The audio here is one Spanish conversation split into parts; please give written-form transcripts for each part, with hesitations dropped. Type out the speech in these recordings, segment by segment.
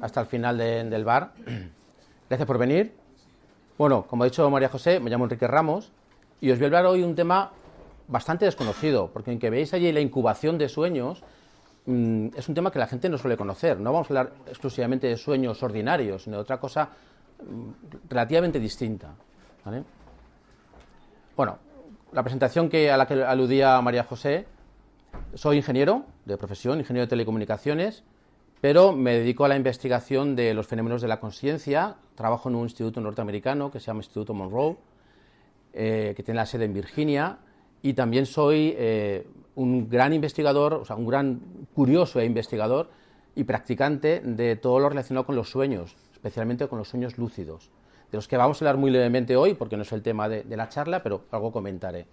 hasta el final del bar. Gracias por venir. Bueno, como ha dicho María José, me llamo Enrique Ramos y os voy a hablar hoy de un tema bastante desconocido, porque aunque veáis allí la incubación de sueños, es un tema que la gente no suele conocer. No vamos a hablar exclusivamente de sueños ordinarios, sino de otra cosa relativamente distinta, ¿vale? Bueno, la presentación a la que aludía María José: soy ingeniero de profesión, ingeniero de telecomunicaciones, pero me dedico a la investigación de los fenómenos de la consciencia. Trabajo en un instituto norteamericano que se llama Instituto Monroe, que tiene la sede en Virginia, y también soy un gran investigador, o sea, un gran curioso e investigador y practicante de todo lo relacionado con los sueños, especialmente con los sueños lúcidos, de los que vamos a hablar muy levemente hoy, porque no es el tema de la charla, pero algo comentaré.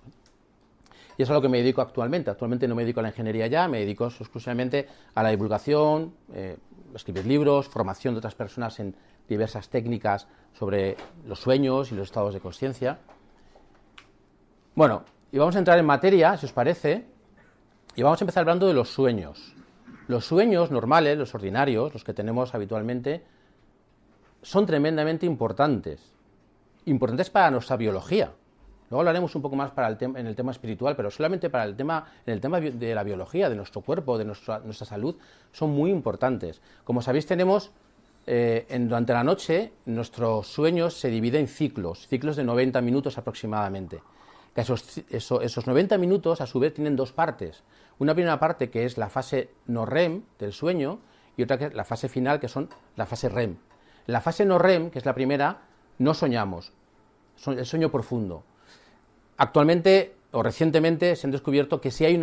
Y eso es a lo que me dedico actualmente. Actualmente no me dedico a la ingeniería ya, me dedico exclusivamente a la divulgación, escribir libros, formación de otras personas en diversas técnicas sobre los sueños y los estados de consciencia. Bueno, y vamos a entrar en materia, si os parece, y vamos a empezar hablando de los sueños. Los sueños normales, los ordinarios, los que tenemos habitualmente, son tremendamente importantes. Importantes para nuestra biología. Luego hablaremos un poco más en el tema espiritual, pero solamente en el tema de la biología, de nuestro cuerpo, de nuestra salud, son muy importantes. Como sabéis, tenemos durante la noche, nuestros sueños se dividen en ciclos de 90 minutos aproximadamente. Que esos 90 minutos, a su vez, tienen dos partes. Una primera parte, que es la fase no REM del sueño, y otra que es la fase final, que son la fase REM. En la fase no REM, que es la primera, no soñamos, el sueño profundo. Actualmente o recientemente se han descubierto que sí hay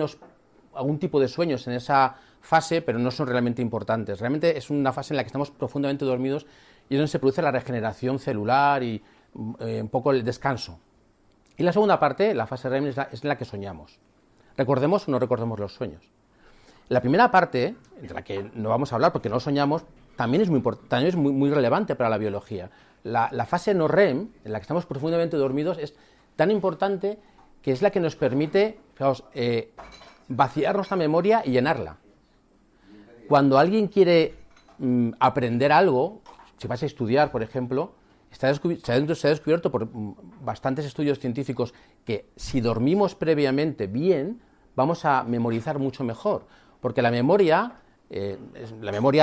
algún tipo de sueños en esa fase, pero no son realmente importantes. Realmente es una fase en la que estamos profundamente dormidos y es donde se produce la regeneración celular y un poco el descanso. Y la segunda parte, la fase REM, es la que soñamos. Recordemos o no recordemos los sueños. La primera parte, de la que no vamos a hablar porque no soñamos, también es muy relevante para la biología. La fase no REM, en la que estamos profundamente dormidos, es tan importante que es la que nos permite, fijaos, vaciar nuestra memoria y llenarla. Cuando alguien quiere aprender algo, si vas a estudiar, por ejemplo, se ha descubierto por bastantes estudios científicos que si dormimos previamente bien, vamos a memorizar mucho mejor, porque la memoria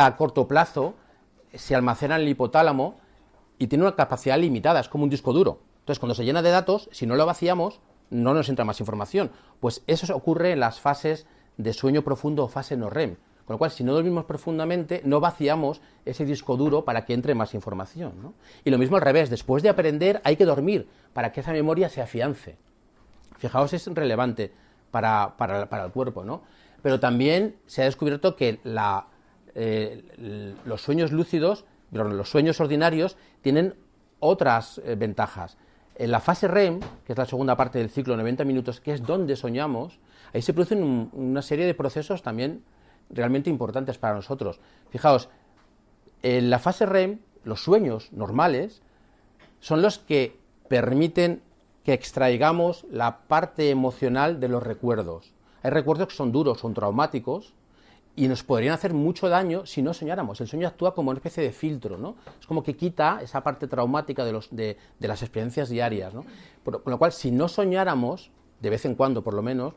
a corto plazo se almacena en el hipotálamo y tiene una capacidad limitada, es como un disco duro. Entonces, cuando se llena de datos, si no lo vaciamos, no nos entra más información. Pues eso ocurre en las fases de sueño profundo o fase no REM. Con lo cual, si no dormimos profundamente, no vaciamos ese disco duro para que entre más información, ¿no? Y lo mismo al revés, después de aprender hay que dormir para que esa memoria se afiance. Fijaos, es relevante para el cuerpo, ¿no? Pero también se ha descubierto que los sueños lúcidos, los sueños ordinarios, tienen otras ventajas. En la fase REM, que es la segunda parte del ciclo, 90 minutos, que es donde soñamos, ahí se producen una serie de procesos también realmente importantes para nosotros. Fijaos, en la fase REM, los sueños normales son los que permiten que extraigamos la parte emocional de los recuerdos. Hay recuerdos que son duros, son traumáticos, y nos podrían hacer mucho daño si no soñáramos. El sueño actúa como una especie de filtro, ¿no? Es como que quita esa parte traumática de las experiencias diarias, ¿no? Con lo cual, si no soñáramos, de vez en cuando por lo menos,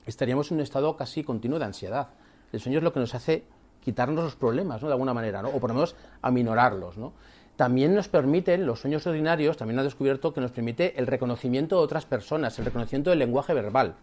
estaríamos en un estado casi continuo de ansiedad. El sueño es lo que nos hace quitarnos los problemas, ¿no? De alguna manera, ¿no? O por lo menos aminorarlos, ¿no? También nos permiten, los sueños ordinarios, también han descubierto que nos permite el reconocimiento de otras personas, el reconocimiento del lenguaje verbal.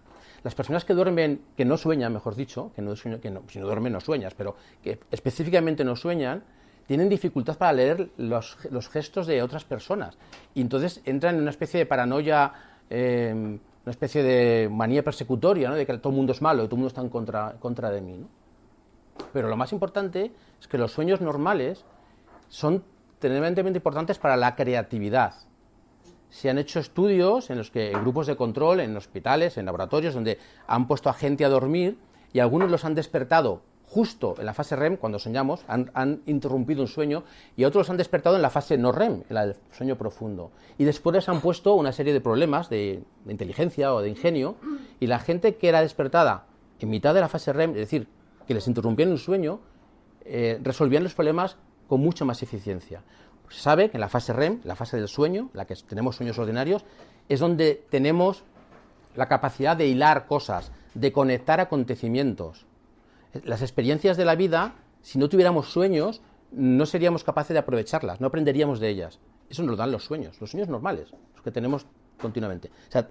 Las personas que duermen, que no sueñan, mejor dicho, si no duermen no sueñas, pero que específicamente no sueñan, tienen dificultad para leer los gestos de otras personas. Y entonces entran en una especie de paranoia, una especie de manía persecutoria, ¿no? De que todo el mundo es malo, todo el mundo está en contra de mí, ¿no? Pero lo más importante es que los sueños normales son tremendamente importantes para la creatividad. Se han hecho estudios en los que en grupos de control, en hospitales, en laboratorios, donde han puesto a gente a dormir y algunos los han despertado justo en la fase REM, cuando soñamos, han interrumpido un sueño, y otros los han despertado en la fase no REM, en el sueño profundo. Y después les han puesto una serie de problemas de inteligencia o de ingenio, y la gente que era despertada en mitad de la fase REM, es decir, que les interrumpían un sueño, resolvían los problemas con mucha más eficiencia. Se sabe que en la fase REM, la fase del sueño, la que tenemos sueños ordinarios, es donde tenemos la capacidad de hilar cosas, de conectar acontecimientos. Las experiencias de la vida, si no tuviéramos sueños, no seríamos capaces de aprovecharlas, no aprenderíamos de ellas. Eso nos lo dan los sueños normales, los que tenemos continuamente. O sea,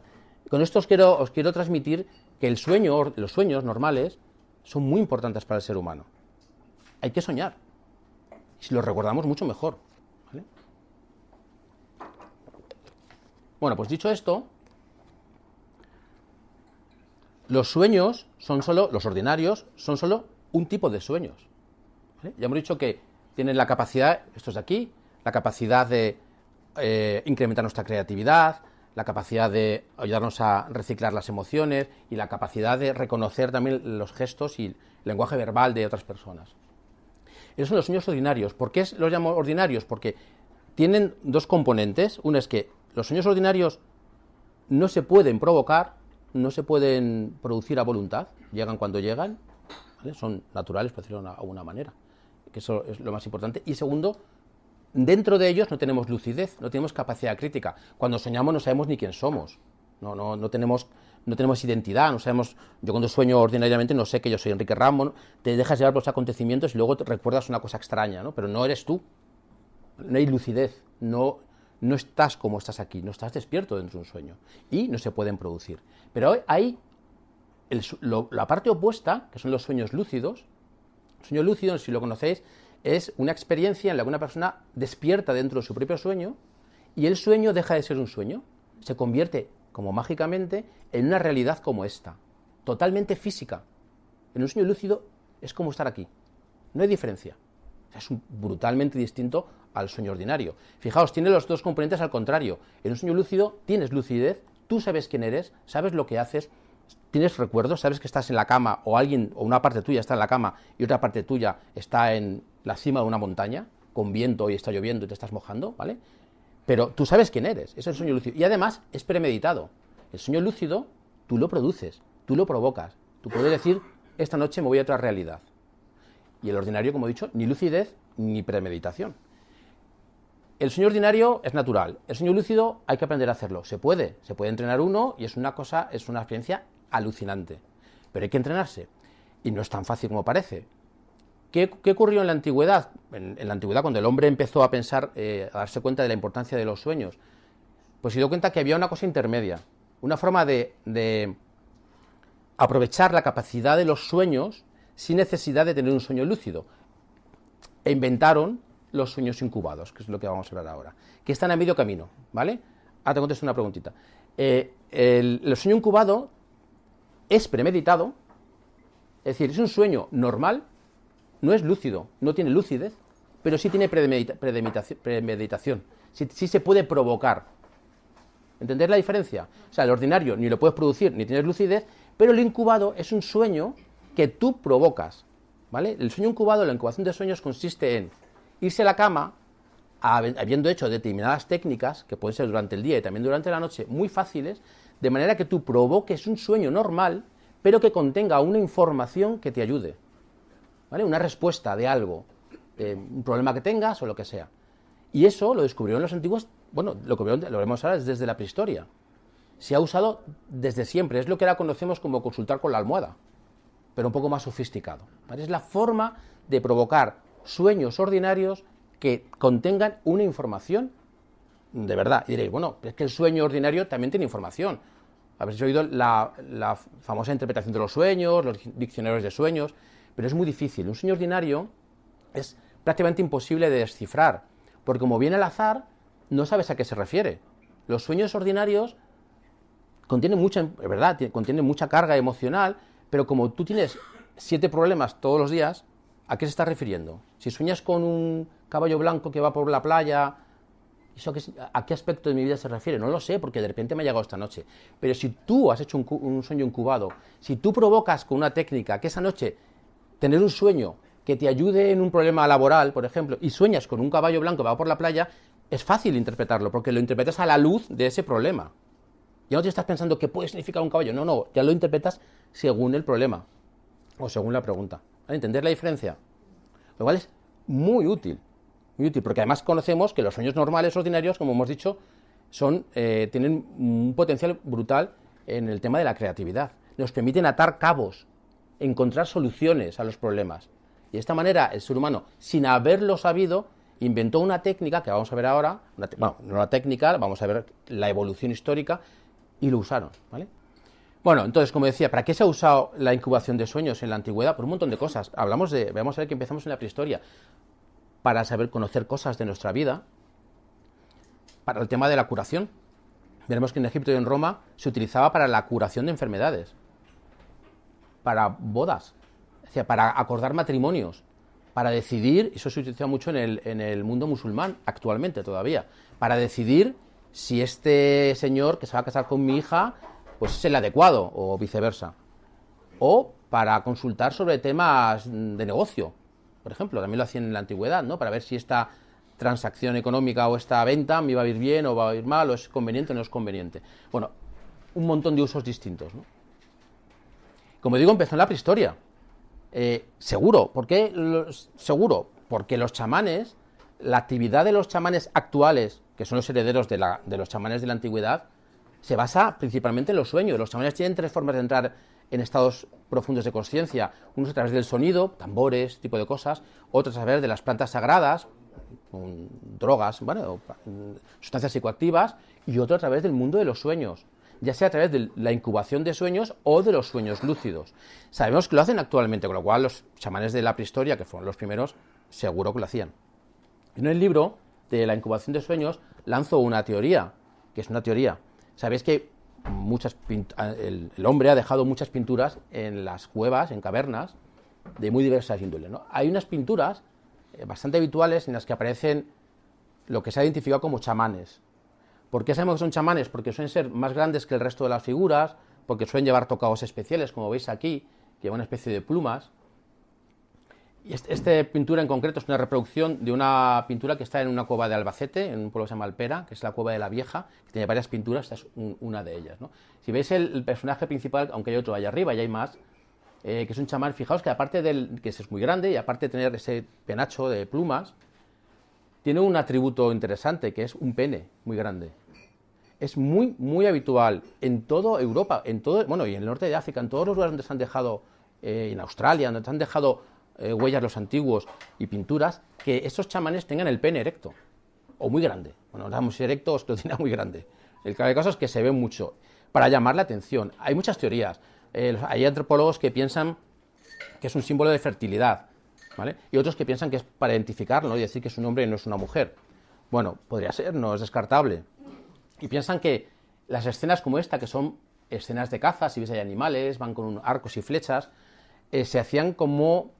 con esto os quiero transmitir que los sueños normales son muy importantes para el ser humano. Hay que soñar. Si los recordamos, mucho mejor. ¿Vale? Bueno, pues dicho esto, los sueños los ordinarios, son solo un tipo de sueños. ¿Vale? Ya hemos dicho que tienen la capacidad, estos de aquí, la capacidad de incrementar nuestra creatividad, la capacidad de ayudarnos a reciclar las emociones y la capacidad de reconocer también los gestos y el lenguaje verbal de otras personas. Esos son los sueños ordinarios. ¿Por qué los llamo ordinarios? Porque tienen dos componentes. Uno es que los sueños ordinarios no se pueden provocar, no se pueden producir a voluntad, llegan cuando llegan, ¿vale? Son naturales, por decirlo de alguna manera, que eso es lo más importante. Y segundo, dentro de ellos no tenemos lucidez, no tenemos capacidad crítica. Cuando soñamos no sabemos ni quién somos, no tenemos identidad, no sabemos. Yo cuando sueño ordinariamente no sé que yo soy Enrique Ramos, te dejas llevar por los acontecimientos y luego te recuerdas una cosa extraña, ¿no? Pero no eres tú, no hay lucidez, no estás como estás aquí, no estás despierto dentro de un sueño y no se pueden producir. Pero hay la parte opuesta, que son los sueños lúcidos. El sueño lúcido, si lo conocéis, es una experiencia en la que una persona despierta dentro de su propio sueño y el sueño deja de ser un sueño, se convierte como mágicamente en una realidad como esta, totalmente física. En un sueño lúcido es como estar aquí, no hay diferencia. O sea, es brutalmente distinto al sueño ordinario. Fijaos, tiene los dos componentes al contrario. En un sueño lúcido tienes lucidez, tú sabes quién eres, sabes lo que haces, tienes recuerdos, sabes que estás en la cama o una parte tuya está en la cama y otra parte tuya está en la cima de una montaña con viento y está lloviendo y te estás mojando, ¿vale? Pero tú sabes quién eres, es el sueño lúcido. Y además es premeditado. El sueño lúcido tú lo produces, tú lo provocas. Tú puedes decir, esta noche me voy a otra realidad. Y el ordinario, como he dicho, ni lucidez ni premeditación. El sueño ordinario es natural. El sueño lúcido hay que aprender a hacerlo. Se puede entrenar uno y es una experiencia alucinante. Pero hay que entrenarse. Y no es tan fácil como parece. ¿Qué ocurrió en la antigüedad? En la antigüedad, cuando el hombre empezó a pensar, a darse cuenta de la importancia de los sueños, pues se dio cuenta que había una cosa intermedia, una forma de aprovechar la capacidad de los sueños sin necesidad de tener un sueño lúcido. E inventaron los sueños incubados, que es lo que vamos a hablar ahora, que están a medio camino, ¿vale? Ahora te contesto una preguntita. El sueño incubado es premeditado, es decir, es un sueño normal, no es lúcido, no tiene lucidez, pero sí tiene premeditación, sí se puede provocar. ¿Entendés la diferencia? O sea, el ordinario ni lo puedes producir ni tienes lucidez, pero el incubado es un sueño que tú provocas, ¿vale? El sueño incubado, la incubación de sueños consiste en irse a la cama, habiendo hecho determinadas técnicas, que pueden ser durante el día y también durante la noche, muy fáciles, de manera que tú provoques un sueño normal, pero que contenga una información que te ayude, ¿vale? Una respuesta de algo, un problema que tengas o lo que sea. Y eso lo descubrieron los antiguos, bueno, lo vemos ahora desde la prehistoria. Se ha usado desde siempre, es lo que ahora conocemos como consultar con la almohada, pero un poco más sofisticado, ¿vale? Es la forma de provocar sueños ordinarios que contengan una información de verdad. Y diréis, bueno, es que el sueño ordinario también tiene información. Habéis oído la famosa interpretación de los sueños, los diccionarios de sueños, pero es muy difícil. Un sueño ordinario es prácticamente imposible de descifrar, porque como viene al azar, no sabes a qué se refiere. Los sueños ordinarios contienen mucha carga emocional, pero como tú tienes 7 problemas todos los días, ¿a qué se está refiriendo? Si sueñas con un caballo blanco que va por la playa, ¿a qué aspecto de mi vida se refiere? No lo sé, porque de repente me ha llegado esta noche. Pero si tú has hecho un sueño incubado, si tú provocas con una técnica que esa noche tener un sueño que te ayude en un problema laboral, por ejemplo, y sueñas con un caballo blanco que va por la playa, es fácil interpretarlo, porque lo interpretas a la luz de ese problema. Ya no te estás pensando qué puede significar un caballo, no, ya lo interpretas según el problema, o según la pregunta. ¿Vale? ¿Entender la diferencia? Lo cual es muy útil. muy útil, porque además conocemos que los sueños normales, ordinarios, como hemos dicho, tienen un potencial brutal en el tema de la creatividad. Nos permiten atar cabos, encontrar soluciones a los problemas. Y de esta manera el ser humano, sin haberlo sabido, inventó una técnica que vamos a ver ahora, no la técnica, vamos a ver la evolución histórica, y lo usaron, ¿vale? Bueno, entonces, como decía, ¿para qué se ha usado la incubación de sueños en la antigüedad? Por un montón de cosas. Vamos a ver que empezamos en la prehistoria, para saber conocer cosas de nuestra vida, para el tema de la curación. Veremos que en Egipto y en Roma se utilizaba para la curación de enfermedades, para bodas, es decir, para acordar matrimonios, para decidir, eso se utiliza mucho en el mundo musulmán actualmente todavía, para decidir si este señor que se va a casar con mi hija pues es el adecuado o viceversa, o para consultar sobre temas de negocio, por ejemplo, también lo hacían en la antigüedad, ¿no? Para ver si esta transacción económica o esta venta me va a ir bien o va a ir mal, o es conveniente o no es conveniente. Bueno, un montón de usos distintos, ¿no? Como digo, empezó en la prehistoria. Seguro. ¿Por qué? Seguro. Porque los chamanes, la actividad de los chamanes actuales, que son los herederos de los chamanes de la antigüedad, se basa principalmente en los sueños. Los chamanes tienen tres formas de entrar en estados profundos de consciencia. Unos a través del sonido, tambores, tipo de cosas. Otros a través de las plantas sagradas, con drogas, bueno, sustancias psicoactivas. Y otro a través del mundo de los sueños, ya sea a través de la incubación de sueños o de los sueños lúcidos. Sabemos que lo hacen actualmente, con lo cual los chamanes de la prehistoria, que fueron los primeros, seguro que lo hacían. En el libro de la incubación de sueños lanzo una teoría, que es una teoría. Sabéis que el hombre ha dejado muchas pinturas en las cuevas, en cavernas, de muy diversas índoles, ¿no? Hay unas pinturas bastante habituales en las que aparecen lo que se ha identificado como chamanes. ¿Por qué sabemos que son chamanes? Porque suelen ser más grandes que el resto de las figuras, porque suelen llevar tocados especiales, como veis aquí, que lleva una especie de plumas. Y esta pintura en concreto es una reproducción de una pintura que está en una cueva de Albacete, en un pueblo que se llama Alpera, que es la cueva de la Vieja, que tiene varias pinturas, esta es una de ellas, ¿no? Si veis el personaje principal, aunque hay otro allá arriba y hay más, que es un chamán, fijaos que aparte que es muy grande y aparte de tener ese penacho de plumas, tiene un atributo interesante, que es un pene muy grande. Es muy, muy habitual en toda Europa, y en el norte de África, en todos los lugares donde se han dejado, en Australia, donde se han dejado huellas los antiguos y pinturas, que estos chamanes tengan el pene erecto, o muy grande. Bueno, no si erecto o esclerotina muy grande. El caso es que se ve mucho, para llamar la atención. Hay muchas teorías. Hay antropólogos que piensan que es un símbolo de fertilidad, ¿vale? Y otros que piensan que es para identificarlo, ¿no? Y decir que es un hombre y no es una mujer. Bueno, podría ser, no es descartable. Y piensan que las escenas como esta, que son escenas de caza, si ves hay animales, van con arcos y flechas, se hacían como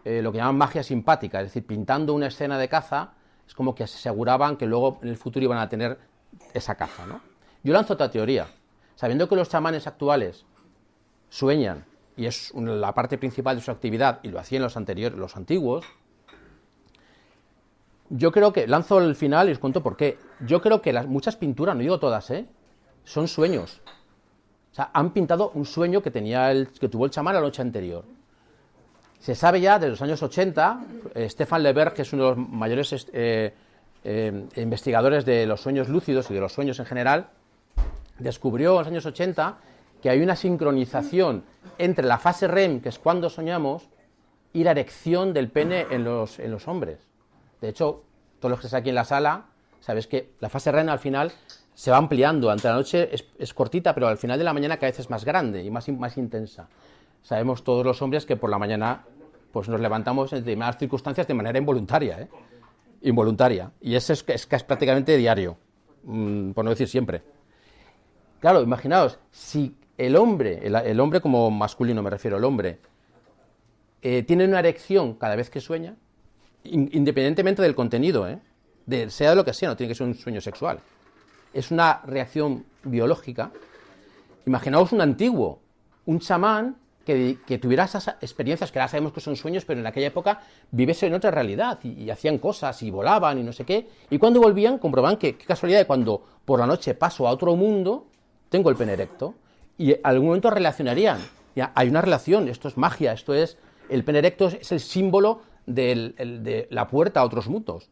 lo que llaman magia simpática, es decir, pintando una escena de caza, es como que se aseguraban que luego en el futuro iban a tener esa caza, ¿no? Yo lanzo otra teoría, sabiendo que los chamanes actuales sueñan, y es la parte principal de su actividad, y lo hacían los antiguos, yo creo que, lanzo el final y os cuento por qué, yo creo que muchas pinturas, no digo todas, son sueños. O sea, han pintado un sueño que tuvo el chamán la noche anterior. Se sabe ya desde los años 80, Stefan Leberg, que es uno de los mayores investigadores de los sueños lúcidos y de los sueños en general, descubrió en los años 80 que hay una sincronización entre la fase REM, que es cuando soñamos, y la erección del pene en los hombres. De hecho, todos los que están aquí en la sala, sabéis que la fase REM al final se va ampliando. Durante la noche es cortita, pero al final de la mañana cada vez es más grande y más intensa. Sabemos todos los hombres que por la mañana pues nos levantamos en determinadas circunstancias de manera involuntaria, involuntaria. Y eso es prácticamente diario, por no decir siempre. Claro, imaginaos, si el hombre como masculino me refiero, el hombre, tiene una erección cada vez que sueña, independientemente del contenido, sea de lo que sea, no tiene que ser un sueño sexual. Es una reacción biológica. Imaginaos un antiguo, un chamán que tuviera esas experiencias que ahora sabemos que son sueños, pero en aquella época viviese en otra realidad y hacían cosas y volaban y no sé qué. Y cuando volvían comprobaban que qué casualidad de cuando por la noche paso a otro mundo, tengo el pene erecto. Y en algún momento relacionarían. Ya, hay una relación, esto es magia, el pene erecto es el símbolo de la puerta a otros mundos.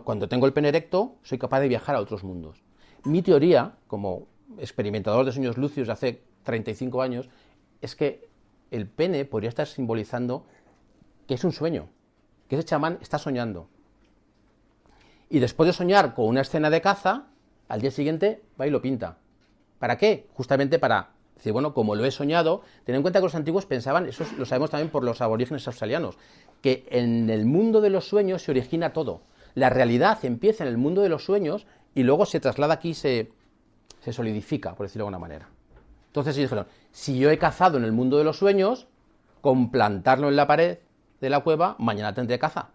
Cuando tengo el pene erecto, soy capaz de viajar a otros mundos. Mi teoría, como experimentador de sueños lúcidos de hace 35 años, es que el pene podría estar simbolizando que es un sueño, que ese chamán está soñando. Y después de soñar con una escena de caza, al día siguiente va y lo pinta. ¿Para qué? Justamente para decir, bueno, como lo he soñado, ten en cuenta que los antiguos pensaban, eso lo sabemos también por los aborígenes australianos, que en el mundo de los sueños se origina todo. La realidad empieza en el mundo de los sueños y luego se traslada aquí, se solidifica, por decirlo de alguna manera. Entonces ellos dijeron, si yo he cazado en el mundo de los sueños, con plantarlo en la pared de la cueva, mañana tendré caza.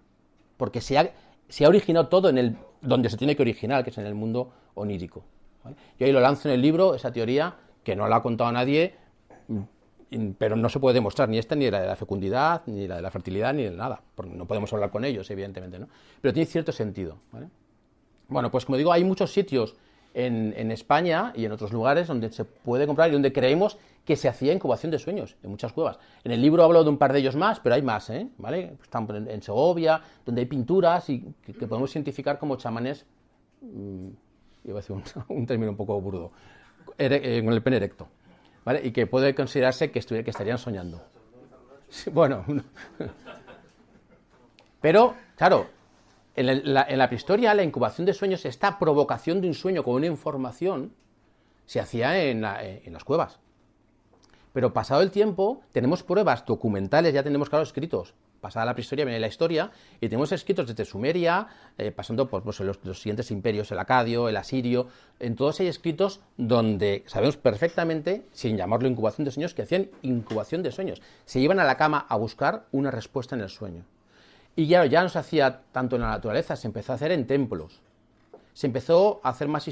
Porque se ha originado todo en el donde se tiene que originar, que es en el mundo onírico. ¿Vale? Yo ahí lo lanzo en el libro, esa teoría, que no la ha contado nadie, pero no se puede demostrar ni esta, ni la de la fecundidad, ni la de la fertilidad, ni de nada. Porque no podemos hablar con ellos, evidentemente, ¿no? Pero tiene cierto sentido. ¿Vale? Bueno, pues como digo, hay muchos sitios en España y en otros lugares donde se puede comprar y donde creemos que se hacía incubación de sueños, en muchas cuevas. En el libro hablo de un par de ellos más, pero hay más, ¿vale? Están en Segovia, donde hay pinturas y que podemos identificar como chamanes, iba a decir un término un poco burdo, con el pene erecto, ¿vale? Y que puede considerarse que estarían soñando. Bueno, pero, claro, en la prehistoria, la incubación de sueños, esta provocación de un sueño con una información, se hacía en las cuevas. Pero pasado el tiempo, tenemos pruebas documentales, ya tenemos claro escritos. Pasada la prehistoria viene la historia, y tenemos escritos desde Sumeria, pasando por los siguientes imperios, el acadio, el asirio, en todos hay escritos donde sabemos perfectamente, sin llamarlo incubación de sueños, que hacían incubación de sueños. Se iban a la cama a buscar una respuesta en el sueño. Y ya no se hacía tanto en la naturaleza, se empezó a hacer en templos. Se empezó a hacer más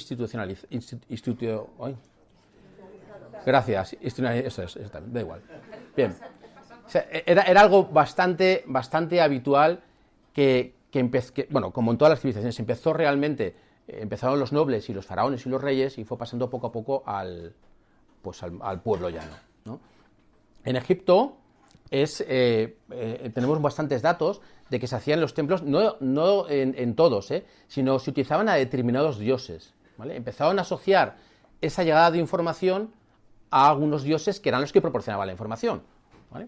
Gracias, eso es, da igual. Bien. O sea, era algo bastante habitual bueno, como en todas las civilizaciones, empezó realmente, empezaron los nobles y los faraones y los reyes y fue pasando poco a poco al pueblo llano, ¿no? En Egipto tenemos bastantes datos de que se hacían los templos, no en todos, sino se utilizaban a determinados dioses, ¿vale? Empezaron a asociar esa llegada de información a algunos dioses que eran los que proporcionaban la información, ¿vale?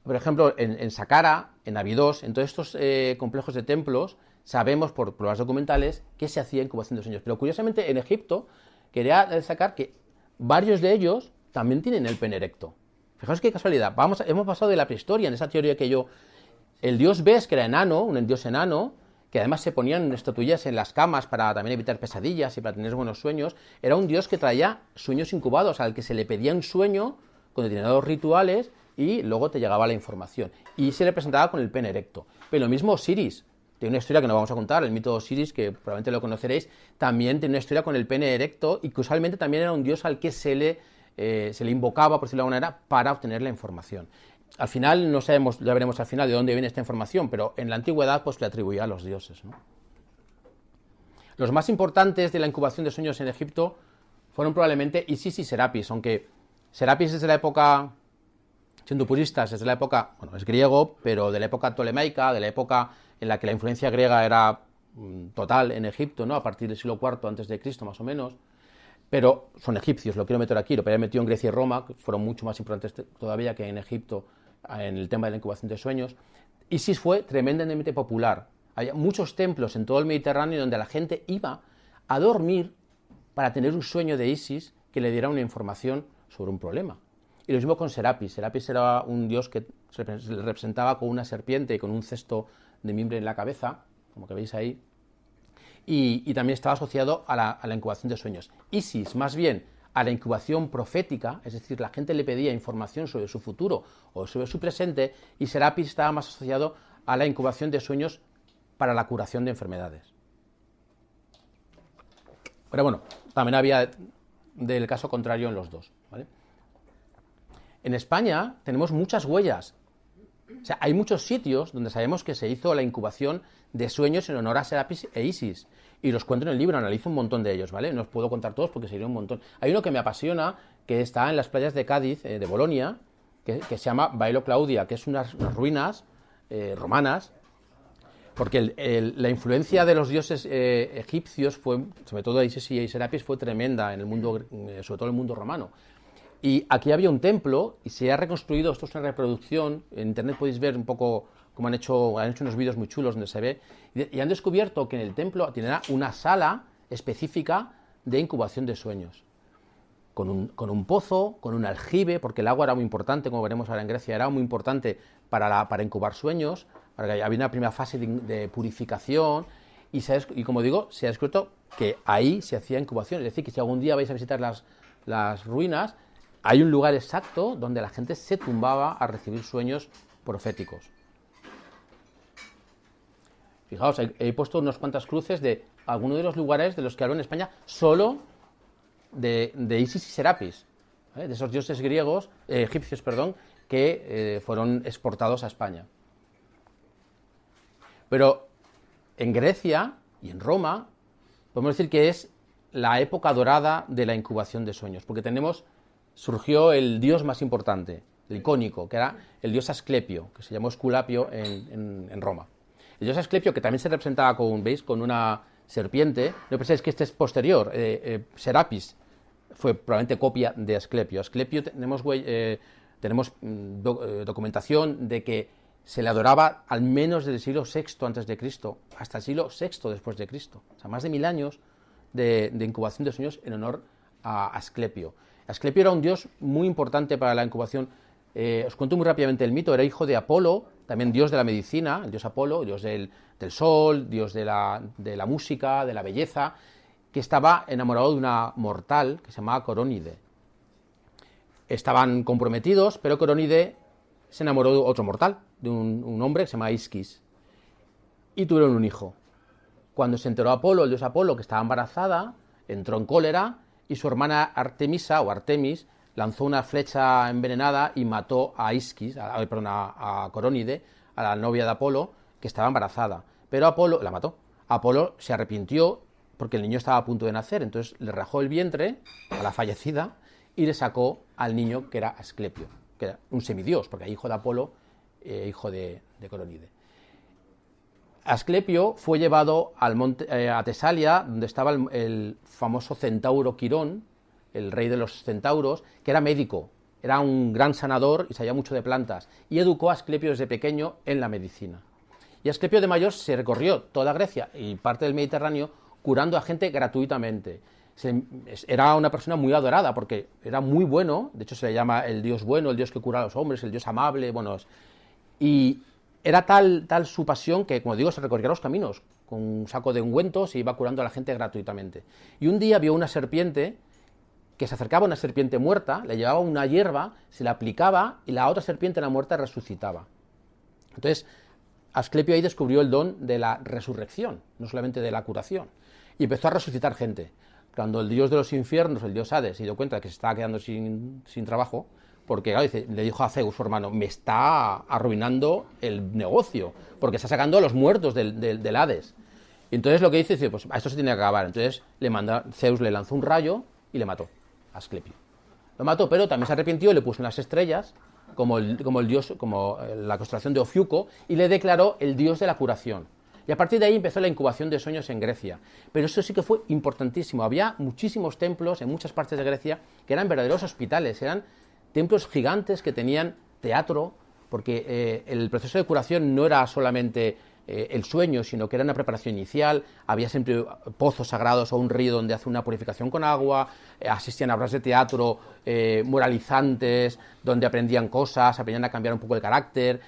Por ejemplo, en Saqqara, en Abidos, en todos estos complejos de templos, sabemos por pruebas documentales que se hacía incubación de sueños. Pero curiosamente, en Egipto, quería destacar que varios de ellos también tienen el pene erecto. Fijaos qué casualidad. Hemos pasado de la prehistoria, en esa teoría que el dios Bes, que era enano, un dios enano, que además se ponían estatuillas en las camas para también evitar pesadillas y para tener buenos sueños, era un dios que traía sueños incubados, al que se le pedía un sueño con determinados rituales y luego te llegaba la información. Y se le presentaba con el pene erecto. Pero lo mismo Osiris, tiene una historia que no vamos a contar, el mito de Osiris, que probablemente lo conoceréis, también tiene una historia con el pene erecto y que usualmente también era un dios al que se le invocaba, por decirlo de alguna manera, para obtener la información. Al final, no sabemos, ya veremos al final de dónde viene esta información, pero en la antigüedad pues le atribuía a los dioses, ¿no? Los más importantes de la incubación de sueños en Egipto fueron probablemente Isis y Serapis, aunque Serapis es de la época, siendo puristas, es de la época, bueno, es griego, pero de la época ptolemaica, de la época en la que la influencia griega era total en Egipto, ¿no? A partir del siglo IV antes de Cristo, más o menos. Pero son egipcios, lo quiero meter aquí, lo podría haber metido en Grecia y Roma, que fueron mucho más importantes todavía que en Egipto en el tema de la incubación de sueños. Isis fue tremendamente popular. Había muchos templos en todo el Mediterráneo donde la gente iba a dormir para tener un sueño de Isis que le diera una información sobre un problema. Y lo mismo con Serapis. Serapis era un dios que se le representaba con una serpiente y con un cesto de mimbre en la cabeza, como que veis ahí. Y también estaba asociado a la incubación de sueños. Isis, más bien, a la incubación profética, es decir, la gente le pedía información sobre su futuro o sobre su presente, y Serapis estaba más asociado a la incubación de sueños para la curación de enfermedades. Pero bueno, también había del caso contrario en los dos, ¿vale? En España tenemos muchas huellas. O sea, hay muchos sitios donde sabemos que se hizo la incubación de sueños en honor a Serapis e Isis. Y los cuento en el libro, analizo un montón de ellos, ¿vale? No os puedo contar todos porque sería un montón. Hay uno que me apasiona, que está en las playas de Cádiz, de Bolonia, que se llama Bailo Claudia, que es unas ruinas romanas. Porque la influencia de los dioses egipcios fue, sobre todo Isis y Serapis, fue tremenda en el mundo, sobre todo en el mundo romano. Y aquí había un templo y se ha reconstruido, esto es una reproducción, en internet podéis ver un poco cómo han hecho unos vídeos muy chulos donde se ve, y han descubierto que en el templo tenía una sala específica de incubación de sueños. Con un pozo, con un aljibe, porque el agua era muy importante, como veremos ahora en Grecia, era muy importante para incubar sueños, para que había una primera fase de purificación, y como digo, se ha descubierto que ahí se hacía incubación, es decir, que si algún día vais a visitar las ruinas, hay un lugar exacto donde la gente se tumbaba a recibir sueños proféticos. Fijaos, he puesto unas cuantas cruces de algunos de los lugares de los que hablo en España, solo de Isis y Serapis, de esos dioses griegos, egipcios, perdón, que fueron exportados a España. Pero en Grecia y en Roma podemos decir que es la época dorada de la incubación de sueños, porque surgió el dios más importante, el icónico, que era el dios Asclepio, que se llamó Esculapio en Roma. El dios Asclepio, que también se representaba con una serpiente, no pensáis que este es posterior, Serapis fue probablemente copia de Asclepio. Asclepio tenemos documentación de que se le adoraba al menos desde el siglo VI a.C. hasta el siglo VI después de Cristo. O sea, más de 1000 años de incubación de sueños en honor a Asclepio. Asclepio era un dios muy importante para la incubación. Os cuento muy rápidamente el mito. Era hijo de Apolo, también dios de la medicina, el dios Apolo, dios del sol, dios de la música, de la belleza, que estaba enamorado de una mortal que se llamaba Corónide. Estaban comprometidos, pero Corónide se enamoró de otro mortal, de un hombre que se llama Isquis, y tuvieron un hijo. Cuando se enteró Apolo, el dios Apolo, que estaba embarazada, entró en cólera y su hermana Artemisa, o Artemis, lanzó una flecha envenenada y mató a Isquis, a Corónide, a la novia de Apolo, que estaba embarazada. Pero Apolo la mató. Apolo se arrepintió porque el niño estaba a punto de nacer, entonces le rajó el vientre a la fallecida y le sacó al niño que era Asclepio, que era un semidios, porque era hijo de Apolo, hijo de Corónide. Asclepio fue llevado al monte, a Tesalia, donde estaba el famoso centauro Quirón, el rey de los centauros, que era médico, era un gran sanador y sabía mucho de plantas, y educó a Asclepio desde pequeño en la medicina. Y Asclepio de mayor se recorrió toda Grecia y parte del Mediterráneo curando a gente gratuitamente. Era una persona muy adorada porque era muy bueno, de hecho se le llama el dios bueno, el dios que cura a los hombres, el dios amable, y era tal su pasión que, como digo, se recorría los caminos con un saco de ungüentos y iba curando a la gente gratuitamente. Y un día vio una serpiente que se acercaba a una serpiente muerta, le llevaba una hierba, se la aplicaba y la otra serpiente, la muerta, resucitaba. Entonces, Asclepio ahí descubrió el don de la resurrección, no solamente de la curación, y empezó a resucitar gente. Cuando el dios de los infiernos, el dios Hades, se dio cuenta de que se estaba quedando sin trabajo, porque claro, le dijo a Zeus, su hermano, me está arruinando el negocio, porque está sacando a los muertos del Hades. Y entonces lo que dice, pues a esto se tiene que acabar. Entonces Zeus le lanzó un rayo y le mató a Asclepio. Lo mató, pero también se arrepintió y le puso unas estrellas, como la constelación de Ofiuco, y le declaró el dios de la curación. Y a partir de ahí empezó la incubación de sueños en Grecia. Pero eso sí que fue importantísimo. Había muchísimos templos en muchas partes de Grecia que eran verdaderos hospitales, eran templos gigantes que tenían teatro, porque el proceso de curación no era solamente el sueño, sino que era una preparación inicial, había siempre pozos sagrados o un río donde hace una purificación con agua, asistían a obras de teatro moralizantes, donde aprendían cosas, aprendían a cambiar un poco el carácter,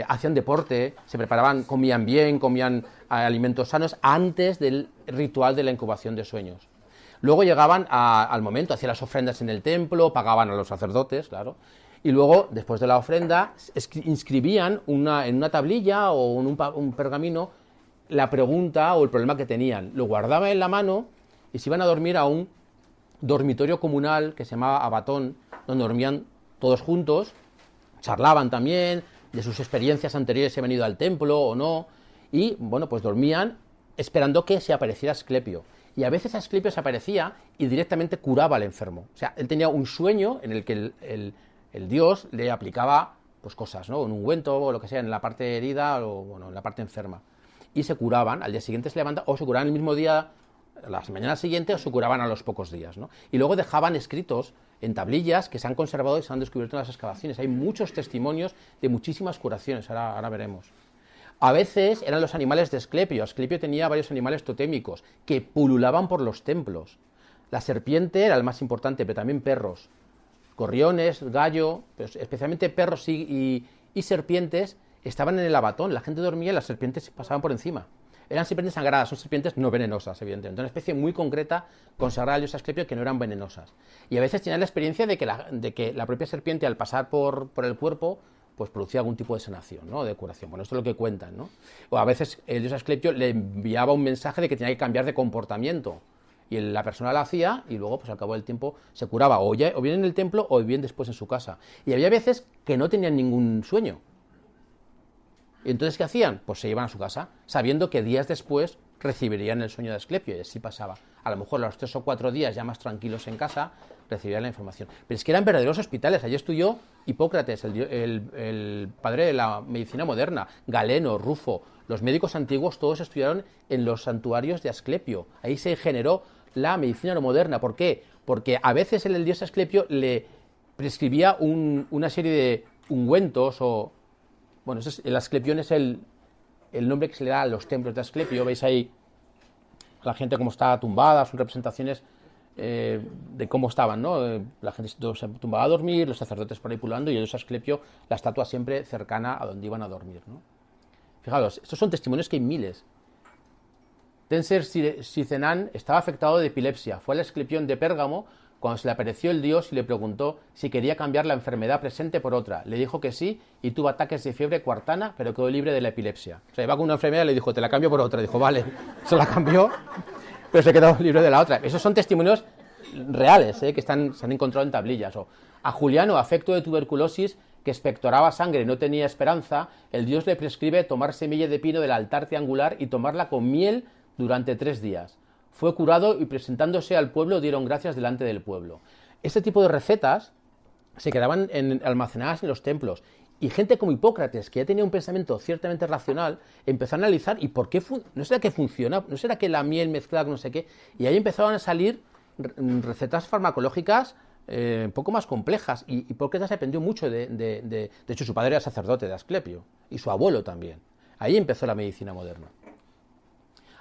hacían deporte, se preparaban, comían bien, comían alimentos sanos antes del ritual de la incubación de sueños. Luego llegaban al momento, hacían las ofrendas en el templo, pagaban a los sacerdotes, claro, y luego, después de la ofrenda, inscribían en una tablilla o en un pergamino la pregunta o el problema que tenían. Lo guardaban en la mano y se iban a dormir a un dormitorio comunal que se llamaba abatón, donde dormían todos juntos, charlaban también de sus experiencias anteriores, si habían ido al templo o no, y bueno, pues dormían esperando que se apareciera Asclepio. Y a veces Asclepio se aparecía y directamente curaba al enfermo. O sea, él tenía un sueño en el que el dios le aplicaba pues cosas, ¿no? Un ungüento o lo que sea en la parte herida o en la parte enferma. y se curaban, al día siguiente se levantaban, o se curaban el mismo día, las mañanas siguientes, o se curaban a los pocos días, ¿no? Y luego dejaban escritos en tablillas que se han conservado y se han descubierto en las excavaciones. Hay muchos testimonios de muchísimas curaciones, ahora veremos. A veces eran los animales de Asclepio. Asclepio tenía varios animales totémicos que pululaban por los templos. La serpiente era el más importante, pero también perros. Gorriones, gallo, pues especialmente perros y serpientes estaban en el abatón. La gente dormía y las serpientes pasaban por encima. Eran serpientes sagradas, son serpientes no venenosas, evidentemente. Una especie muy concreta, consagrada al dios Asclepio, que no eran venenosas. Y a veces tenían la experiencia de que la propia serpiente, al pasar por el cuerpo, pues producía algún tipo de sanación, ¿no? De curación. Bueno, esto es lo que cuentan, ¿no? O a veces el dios Asclepio le enviaba un mensaje de que tenía que cambiar de comportamiento. Y la persona lo hacía y luego, pues al cabo del tiempo, se curaba o bien en el templo o bien después en su casa. Y había veces que no tenían ningún sueño. Y entonces, ¿qué hacían? Pues se iban a su casa, sabiendo que días después recibirían el sueño de Asclepio, y así pasaba. A lo mejor a los 3 o 4 días, ya más tranquilos en casa, recibirían la información. Pero es que eran verdaderos hospitales. Allí estudió Hipócrates, el padre de la medicina moderna, Galeno, Rufo. Los médicos antiguos todos estudiaron en los santuarios de Asclepio. Ahí se generó la medicina moderna. ¿Por qué? Porque a veces el dios Asclepio le prescribía una serie de ungüentos o... Bueno, el Asclepión es el nombre que se le da a los templos de Asclepio. Veis ahí a la gente cómo está tumbada, son representaciones de cómo estaban, ¿no? La gente se tumbaba a dormir, los sacerdotes por ahí pululando, y el dios Asclepio, la estatua siempre cercana a donde iban a dormir, ¿no? Fijaros, estos son testimonios que hay miles. Tenser Sicenán estaba afectado de epilepsia. Fue al Asclepión de Pérgamo cuando se le apareció el dios y le preguntó si quería cambiar la enfermedad presente por otra. Le dijo que sí y tuvo ataques de fiebre cuartana, pero quedó libre de la epilepsia. O sea, iba con una enfermedad y le dijo, te la cambio por otra. Dijo, vale, se la cambió, pero se quedó libre de la otra. Esos son testimonios reales, que se han encontrado en tablillas. O a Juliano, afecto de tuberculosis, que expectoraba sangre y no tenía esperanza, el dios le prescribe tomar semilla de pino del altar triangular y tomarla con miel durante 3 días. Fue curado y presentándose al pueblo dieron gracias delante del pueblo. Este tipo de recetas se quedaban almacenadas en los templos. Y gente como Hipócrates, que ya tenía un pensamiento ciertamente racional, empezó a analizar, ¿y por qué? ¿No será que funciona? ¿No será que la miel mezclada con no sé qué? Y ahí empezaron a salir recetas farmacológicas un poco más complejas. Y Hipócrates aprendió mucho de hecho, su padre era sacerdote de Asclepio, y su abuelo también. Ahí empezó la medicina moderna.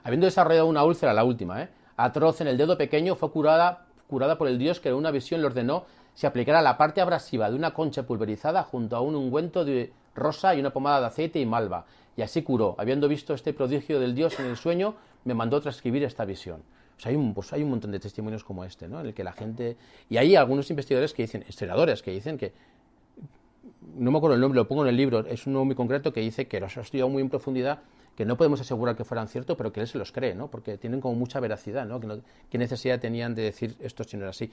Habiendo desarrollado una úlcera, la última, atroz en el dedo pequeño, fue curada por el dios que en una visión le ordenó se aplicara la parte abrasiva de una concha pulverizada junto a un ungüento de rosa y una pomada de aceite y malva. Y así curó. Habiendo visto este prodigio del dios en el sueño, me mandó transcribir esta visión. O sea, hay un montón de testimonios como este, ¿no? En el que la gente... Y hay algunos investigadores que dicen, historiadores, que dicen que... No me acuerdo el nombre, lo pongo en el libro, es uno muy concreto que dice que los ha estudiado muy en profundidad, que no podemos asegurar que fueran ciertos, pero que él se los cree, ¿no? Porque tienen como mucha veracidad, ¿no? ¿Qué necesidad tenían de decir esto si no era así?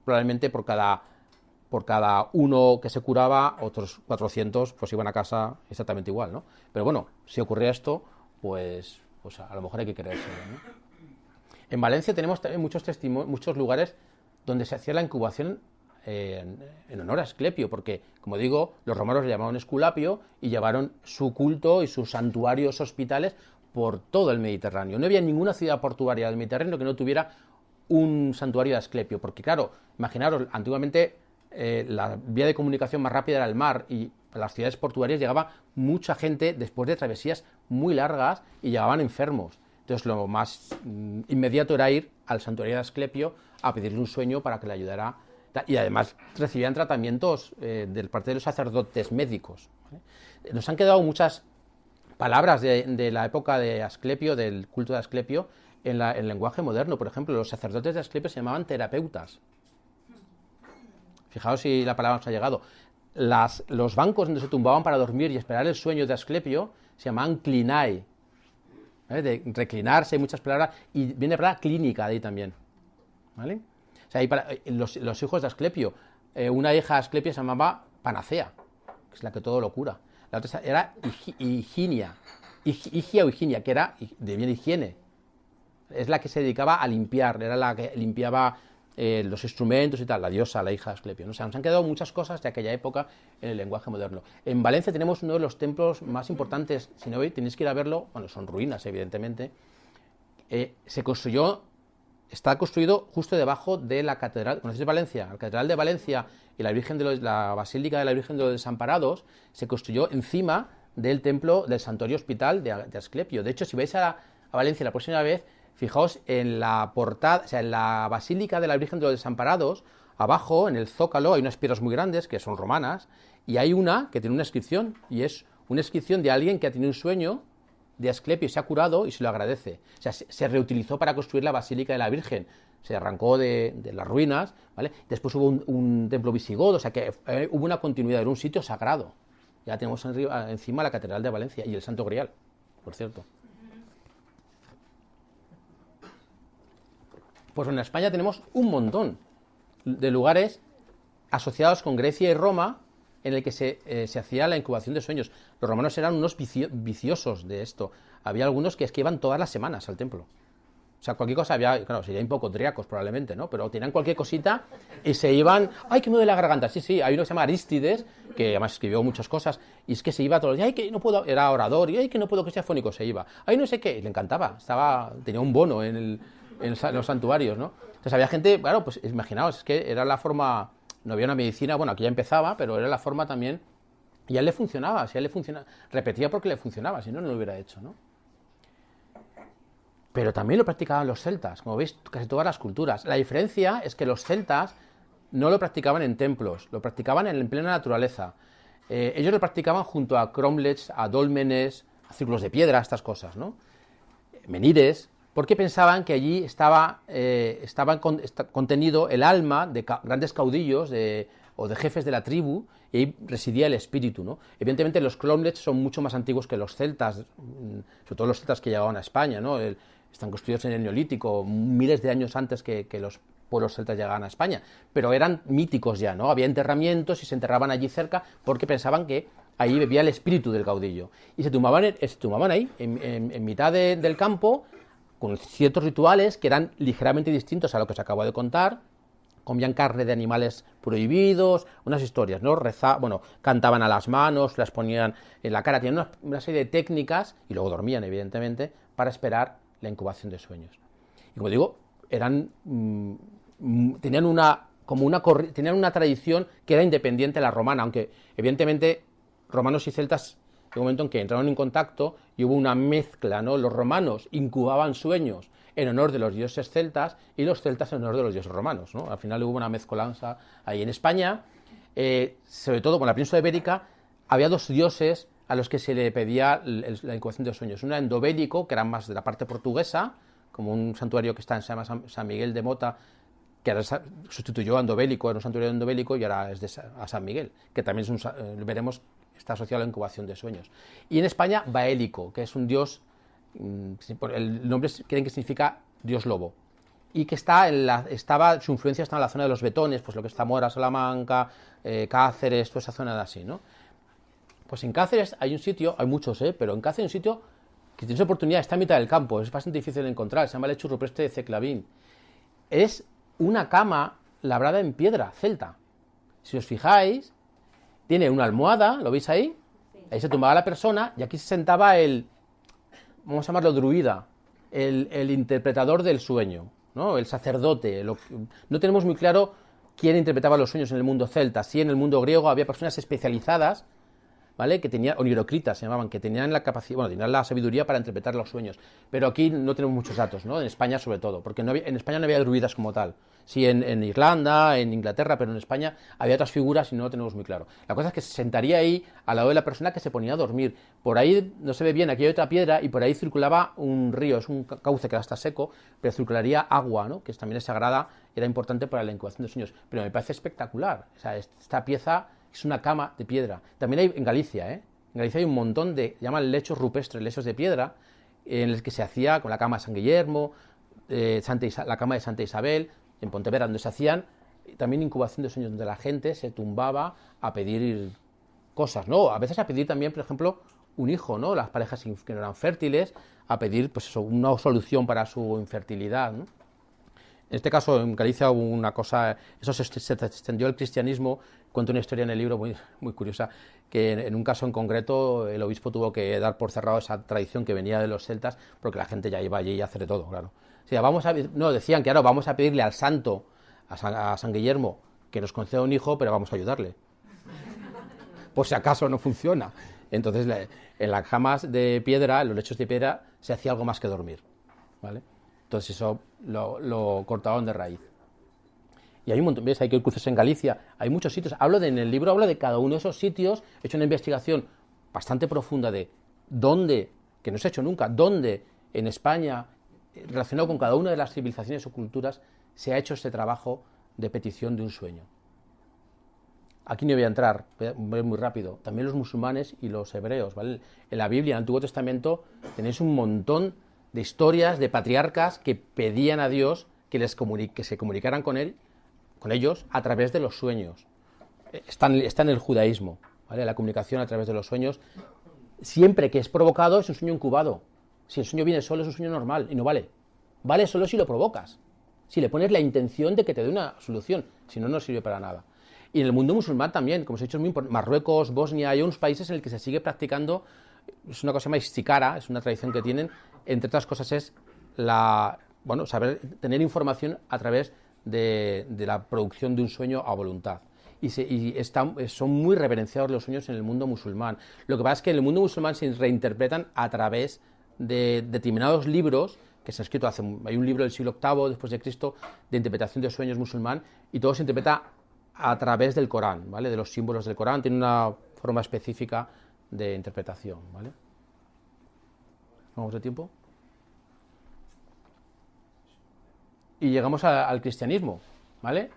Probablemente por cada uno que se curaba, otros 400 pues iban a casa exactamente igual, ¿no? Pero bueno, si ocurría esto, pues a lo mejor hay que creérselo, ¿no? En Valencia tenemos también muchos lugares donde se hacía la incubación en honor a Asclepio, porque, como digo, los romanos le llamaban Esculapio y llevaron su culto y sus santuarios hospitales por todo el Mediterráneo. No había ninguna ciudad portuaria del Mediterráneo que no tuviera un santuario de Asclepio, porque claro, imaginaros, antiguamente la vía de comunicación más rápida era el mar, y a las ciudades portuarias llegaba mucha gente después de travesías muy largas y llegaban enfermos. Entonces lo más inmediato era ir al santuario de Asclepio a pedirle un sueño para que le ayudara. Y además recibían tratamientos de parte de los sacerdotes médicos, ¿vale? Nos han quedado muchas palabras de la época de Asclepio, del culto de Asclepio, en el lenguaje moderno. Por ejemplo, los sacerdotes de Asclepio se llamaban terapeutas. Fijaos si la palabra nos ha llegado. Los bancos donde se tumbaban para dormir y esperar el sueño de Asclepio se llamaban clinae, ¿vale? De reclinarse, hay muchas palabras, y viene la palabra clínica de ahí también, ¿vale? O sea, los hijos de Asclepio, una hija de Asclepio se llamaba Panacea, que es la que todo lo cura. La otra era Higinia, Higia o Higinia, que era de bien higiene. Es la que se dedicaba a limpiar, era la que limpiaba los instrumentos y tal, la diosa, la hija de Asclepio, ¿no? O sea, nos han quedado muchas cosas de aquella época en el lenguaje moderno. En Valencia tenemos uno de los templos más importantes, si no veis, tenéis que ir a verlo, bueno, son ruinas, evidentemente. Está construido justo debajo de la catedral, ¿conocéis Valencia? La catedral de Valencia y la basílica de la Virgen de los Desamparados se construyó encima del templo del Santuario Hospital de Asclepio. De hecho, si vais a Valencia la próxima vez, fijaos en la portada, o sea, en la basílica de la Virgen de los Desamparados, abajo, en el zócalo, hay unas piedras muy grandes que son romanas, y hay una que tiene una inscripción, y es una inscripción de alguien que ha tenido un sueño de Asclepio y se ha curado y se lo agradece. O sea, se reutilizó para construir la Basílica de la Virgen. Se arrancó de las ruinas, ¿vale? Después hubo un templo visigodo, o sea que hubo una continuidad, era un sitio sagrado. Ya tenemos encima la Catedral de Valencia y el Santo Grial, por cierto. Pues en España tenemos un montón de lugares asociados con Grecia y Roma en el que se hacía la incubación de sueños. Los romanos eran unos viciosos de esto. Había algunos que es que iban todas las semanas al templo. O sea, cualquier cosa había, claro, serían hipocondríacos probablemente, ¿no? Pero tenían cualquier cosita y se iban, ¡ay, que me duele la garganta! Sí, hay uno que se llama Arístides, que además escribió muchas cosas, y es que se iba todos los días, ¡ay, que no puedo! Era orador, y ¡ay, que no puedo que sea fónico! Se iba, ¡ay, no sé qué! Y le encantaba, tenía un bono en los santuarios, ¿no? Entonces había gente, claro, pues imaginaos, es que era la forma, no había una medicina, bueno, aquí ya empezaba, pero era la forma también, y a él le funcionaba, si a él le funcionaba, repetía porque le funcionaba, si no, no lo hubiera hecho, ¿no? Pero también lo practicaban los celtas, como veis, casi todas las culturas. La diferencia es que los celtas no lo practicaban en templos, lo practicaban en plena naturaleza. Ellos lo practicaban junto a cromlechs, a dólmenes, a círculos de piedra, estas cosas, ¿no? Menires, porque pensaban que allí estaba contenido el alma de grandes caudillos o de jefes de la tribu, y ahí residía el espíritu, ¿no? Evidentemente los cromlechs son mucho más antiguos que los celtas, sobre todo los celtas que llegaban a España, ¿no? Están construidos en el Neolítico, miles de años antes que los pueblos celtas llegaban a España, pero eran míticos ya, ¿no? Había enterramientos y se enterraban allí cerca porque pensaban que ahí vivía el espíritu del caudillo. Y se tumbaban ahí, en mitad del campo, con ciertos rituales que eran ligeramente distintos a lo que os acabo de contar. Comían carne de animales prohibidos, unas historias, ¿no? Cantaban a las manos, las ponían en la cara, tenían una serie de técnicas, y luego dormían, evidentemente, para esperar la incubación de sueños. Y como digo, tenían una tradición que era independiente de la romana, aunque evidentemente romanos y celtas llegó un momento en que entraron en contacto y hubo una mezcla, ¿no? Los romanos incubaban sueños en honor de los dioses celtas y los celtas en honor de los dioses romanos, ¿no? Al final hubo una mezcolanza ahí. En España, sobre todo con la península ibérica, había dos dioses a los que se le pedía la incubación de los sueños. Uno era endobélico, que era más de la parte portuguesa, como un santuario que se llama San Miguel de Mota, que ahora sustituyó a Endobélico, era un santuario de Endobélico y ahora es a San Miguel, que también veremos, está asociado a la incubación de sueños. Y en España, Baélico, que es un dios, el nombre creen que significa dios lobo, y que su influencia está en la zona de los Betones, pues lo que es Zamora, Salamanca, Cáceres, toda esa zona de así, ¿no? Pues en Cáceres hay un sitio, hay muchos, pero en Cáceres hay un sitio que tienes oportunidad, está a mitad del campo, es bastante difícil de encontrar, se llama el lecho rupestre de Ceclavín. Es una cama labrada en piedra celta. Si os fijáis, tiene una almohada, ¿lo veis ahí? Sí. Ahí se tumbaba la persona y aquí se sentaba vamos a llamarlo druida, el interpretador del sueño, ¿no? El sacerdote. No tenemos muy claro quién interpretaba los sueños en el mundo celta. Sí, en el mundo griego había personas especializadas, ¿vale? Que tenían, o nirocritas se llamaban, que tenían la capacidad, tenían la sabiduría para interpretar los sueños. Pero aquí no tenemos muchos datos, ¿no? En España sobre todo, porque en España no había druidas como tal. Sí, en Irlanda, en Inglaterra, pero en España había otras figuras y no lo tenemos muy claro. La cosa es que se sentaría ahí al lado de la persona que se ponía a dormir. Por ahí no se ve bien, aquí hay otra piedra y por ahí circulaba un río, es un cauce que ahora está seco, pero circularía agua, ¿no? Que también es sagrada, era importante para la incubación de sueños. Pero me parece espectacular. O sea, esta pieza es una cama de piedra. También hay en Galicia, En Galicia hay un montón llaman lechos rupestres, lechos de piedra, en el que se hacía con la cama de San Guillermo, la cama de Santa Isabel, en Pontevedra, donde se hacían también incubación de sueños, donde la gente se tumbaba a pedir cosas, ¿no? A veces a pedir también, por ejemplo, un hijo, ¿no? Las parejas que no eran fértiles, a pedir, pues eso, una solución para su infertilidad, ¿no? En este caso, en Galicia hubo una cosa, eso se extendió el cristianismo. Cuento una historia en el libro muy, muy curiosa, que en un caso en concreto el obispo tuvo que dar por cerrado esa tradición que venía de los celtas, porque la gente ya iba allí a hacer de todo, claro. O sea, decían que ahora vamos a pedirle al santo, a San Guillermo, que nos conceda un hijo, pero vamos a ayudarle. Por si acaso no funciona. Entonces, en las camas de piedra, en los lechos de piedra, se hacía algo más que dormir, ¿vale? Entonces eso lo cortaban de raíz. Y hay un montón, ¿ves? Hay que cruces en Galicia, hay muchos sitios. En el libro hablo de cada uno de esos sitios, he hecho una investigación bastante profunda de dónde, que no se ha hecho nunca, dónde en España, relacionado con cada una de las civilizaciones o culturas, se ha hecho este trabajo de petición de un sueño. Aquí no voy a entrar, voy a ir muy rápido. También los musulmanes y los hebreos, ¿vale? En la Biblia, en el Antiguo Testamento, tenéis un montón de historias de patriarcas que pedían a Dios que se comunicaran con ellos a través de los sueños. Está en el judaísmo, ¿vale? La comunicación a través de los sueños, siempre que es provocado, es un sueño incubado. Si el sueño viene solo, es un sueño normal y no vale. Vale solo si lo provocas, si le pones la intención de que te dé una solución, si no, no sirve para nada. Y en el mundo musulmán también, como os he dicho, Marruecos, Bosnia, hay unos países en los que se sigue practicando, es una cosa más istikara, es una tradición que tienen, entre otras cosas es tener información a través de la producción de un sueño a voluntad. Son muy reverenciados los sueños en el mundo musulmán. Lo que pasa es que en el mundo musulmán se reinterpretan a través de determinados libros que se han escrito hay un libro del siglo VIII después de Cristo de interpretación de sueños musulmán, y todo se interpreta a través del Corán, ¿vale? De los símbolos del Corán, tiene una forma específica de interpretación, ¿vale? ¿Vamos de tiempo? Y llegamos al cristianismo, ¿vale?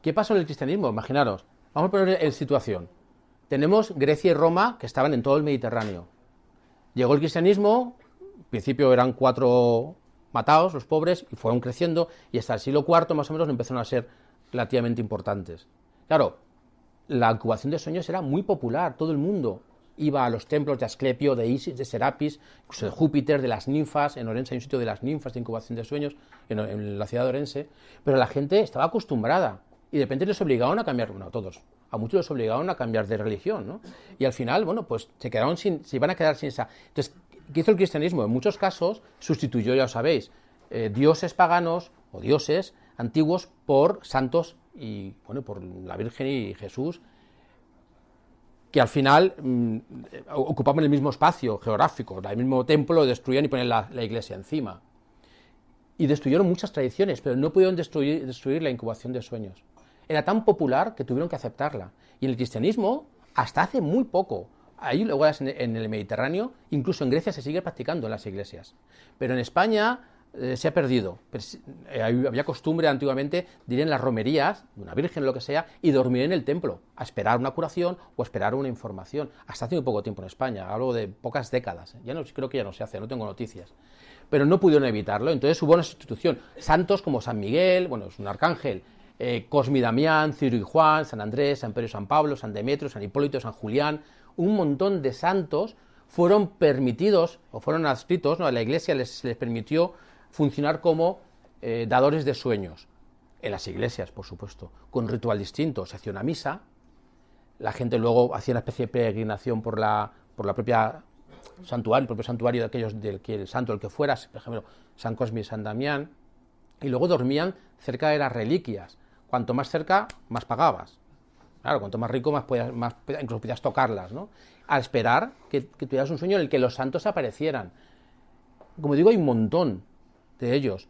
¿Qué pasó en el cristianismo? Imaginaros, vamos a poner en situación. Tenemos Grecia y Roma, que estaban en todo el Mediterráneo. Llegó el cristianismo, al principio eran 4 matados, los pobres, y fueron creciendo, y hasta el siglo IV más o menos empezaron a ser relativamente importantes. Claro, la incubación de sueños era muy popular, todo el mundo iba a los templos de Asclepio, de Isis, de Serapis, incluso de Júpiter, de las ninfas. En Orense hay un sitio de las ninfas de incubación de sueños, en la ciudad de Orense, pero la gente estaba acostumbrada y de repente les obligaban a cambiar, bueno, a todos, a muchos les obligaban a cambiar de religión, ¿no? Y al final, bueno, pues se iban a quedar sin esa. Entonces, ¿qué hizo el cristianismo? En muchos casos sustituyó, ya lo sabéis, dioses paganos o dioses antiguos por santos y, bueno, por la Virgen y Jesús, que al final ocupaban el mismo espacio geográfico, el mismo templo, lo destruían y ponían la iglesia encima. Y destruyeron muchas tradiciones, pero no pudieron destruir la incubación de sueños. Era tan popular que tuvieron que aceptarla. Y en el cristianismo, hasta hace muy poco, hay lugares en el Mediterráneo, incluso en Grecia se sigue practicando en las iglesias. Pero en España se ha perdido. Había costumbre antiguamente de ir en las romerías, de una virgen o lo que sea, y dormir en el templo, a esperar una curación o a esperar una información. Hasta hace muy poco tiempo en España, hablo de pocas décadas. Creo que ya no se hace, no tengo noticias. Pero no pudieron evitarlo, entonces hubo una sustitución. Santos como San Miguel, bueno, es un arcángel, Cosme y Damián, Ciro y Juan, San Andrés, San Pedro y San Pablo, San Demetrio, San Hipólito, San Julián, un montón de santos fueron permitidos o fueron adscritos, ¿no? La Iglesia les permitió funcionar como dadores de sueños, en las iglesias, por supuesto, con un ritual distinto. Se hacía una misa, la gente luego hacía una especie de peregrinación por la propia santuario, el propio santuario de aquellos del que el santo, el que fuera, por ejemplo, San Cosme y San Damián, y luego dormían cerca de las reliquias. Cuanto más cerca, más pagabas. Claro, cuanto más rico, incluso podías tocarlas, ¿no? A esperar que tuvieras un sueño en el que los santos aparecieran. Como digo, hay un montón de ellos.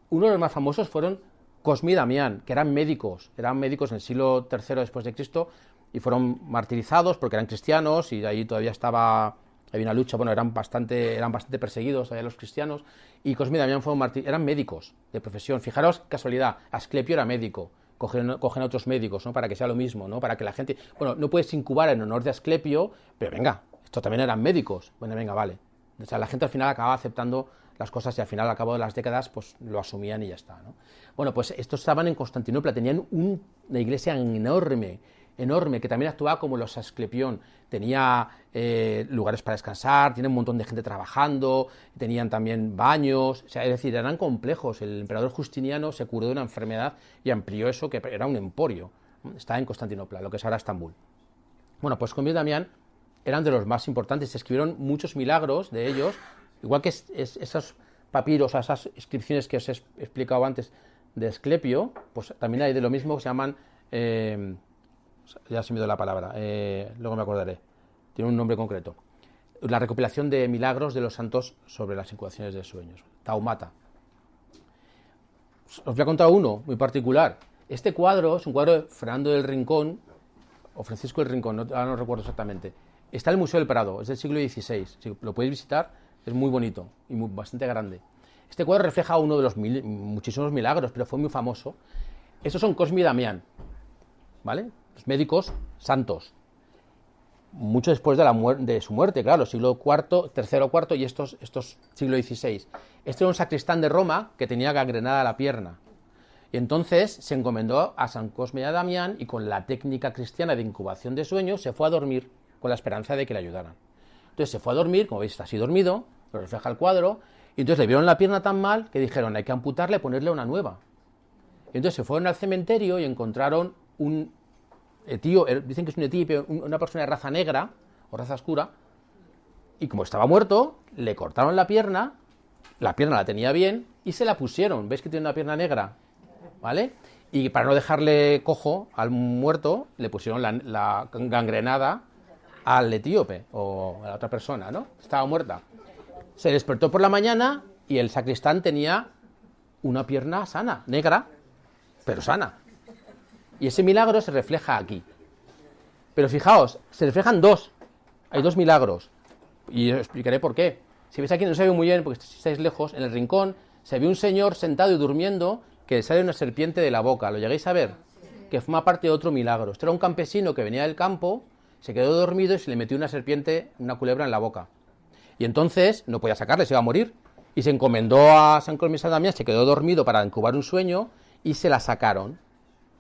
Uno de los más famosos fueron Cosme y Damián, que eran médicos en el siglo III después de Cristo, y fueron martirizados porque eran cristianos, y ahí todavía había una lucha, bueno, eran bastante perseguidos allá los cristianos, y Cosme y Damián eran médicos de profesión. Fijaros, casualidad, Asclepio era médico, cogen a otros médicos, ¿no? Para que sea lo mismo, ¿no? Para que la gente, bueno, no puedes incubar en honor de Asclepio, pero venga, estos también eran médicos, bueno, venga, vale. O sea, la gente al final acababa aceptando las cosas y al final, al cabo de las décadas, pues lo asumían y ya está, ¿no? Bueno, pues estos estaban en Constantinopla, tenían una iglesia enorme, enorme que también actuaba como los Asclepión. Tenía lugares para descansar, tiene un montón de gente trabajando, tenían también baños, o sea, es decir, eran complejos. El emperador Justiniano se curó de una enfermedad y amplió eso, que era un emporio. Estaba en Constantinopla, lo que es ahora Estambul. Bueno, pues Cosme y Damián eran de los más importantes, se escribieron muchos milagros de ellos, igual que esos papiros, esas inscripciones que os he explicado antes de Asclepio, pues también hay de lo mismo que se llaman, ya se me dio la palabra, luego me acordaré, tiene un nombre concreto, la recopilación de milagros de los santos sobre las incubaciones de sueños, taumata. Os voy a contar uno muy particular. Este cuadro es un cuadro de Fernando del Rincón, o Francisco del Rincón, ahora no recuerdo exactamente. Está en el Museo del Prado, es del siglo XVI. Si lo podéis visitar, es muy bonito y bastante grande. Este cuadro refleja uno de los muchísimos milagros, pero fue muy famoso. Estos son Cosme y Damián, ¿vale? Los médicos santos. Mucho después de su muerte, claro, siglo IV, tercero o IV, y estos siglo XVI. Este era un sacristán de Roma que tenía gangrenada la pierna. Y entonces se encomendó a San Cosme y a Damián y con la técnica cristiana de incubación de sueños se fue a dormir con la esperanza de que le ayudaran. Entonces se fue a dormir, como veis está así dormido, lo refleja el cuadro, y entonces le vieron la pierna tan mal que dijeron hay que amputarle y ponerle una nueva. Y entonces se fueron al cementerio y encontraron un etío, dicen que es un etíope, una persona de raza negra o raza oscura, y como estaba muerto, le cortaron la pierna la tenía bien y se la pusieron. ¿Veis que tiene una pierna negra? ¿Vale? Y para no dejarle cojo al muerto, le pusieron la gangrenada al etíope o a la otra persona, ¿no? Estaba muerta. Se despertó por la mañana y el sacristán tenía una pierna sana, negra, pero sana. Y ese milagro se refleja aquí. Pero fijaos, se reflejan dos. Hay dos milagros. Y os explicaré por qué. Si veis aquí no se ve muy bien, porque estáis lejos, en el rincón se ve un señor sentado y durmiendo que le sale una serpiente de la boca. ¿Lo llegáis a ver? Que forma parte de otro milagro. Este era un campesino que venía del campo, se quedó dormido y se le metió una serpiente, una culebra en la boca. Y entonces no podía sacarle, se iba a morir. Y se encomendó a San Cosme y San Damián, se quedó dormido para incubar un sueño y se la sacaron.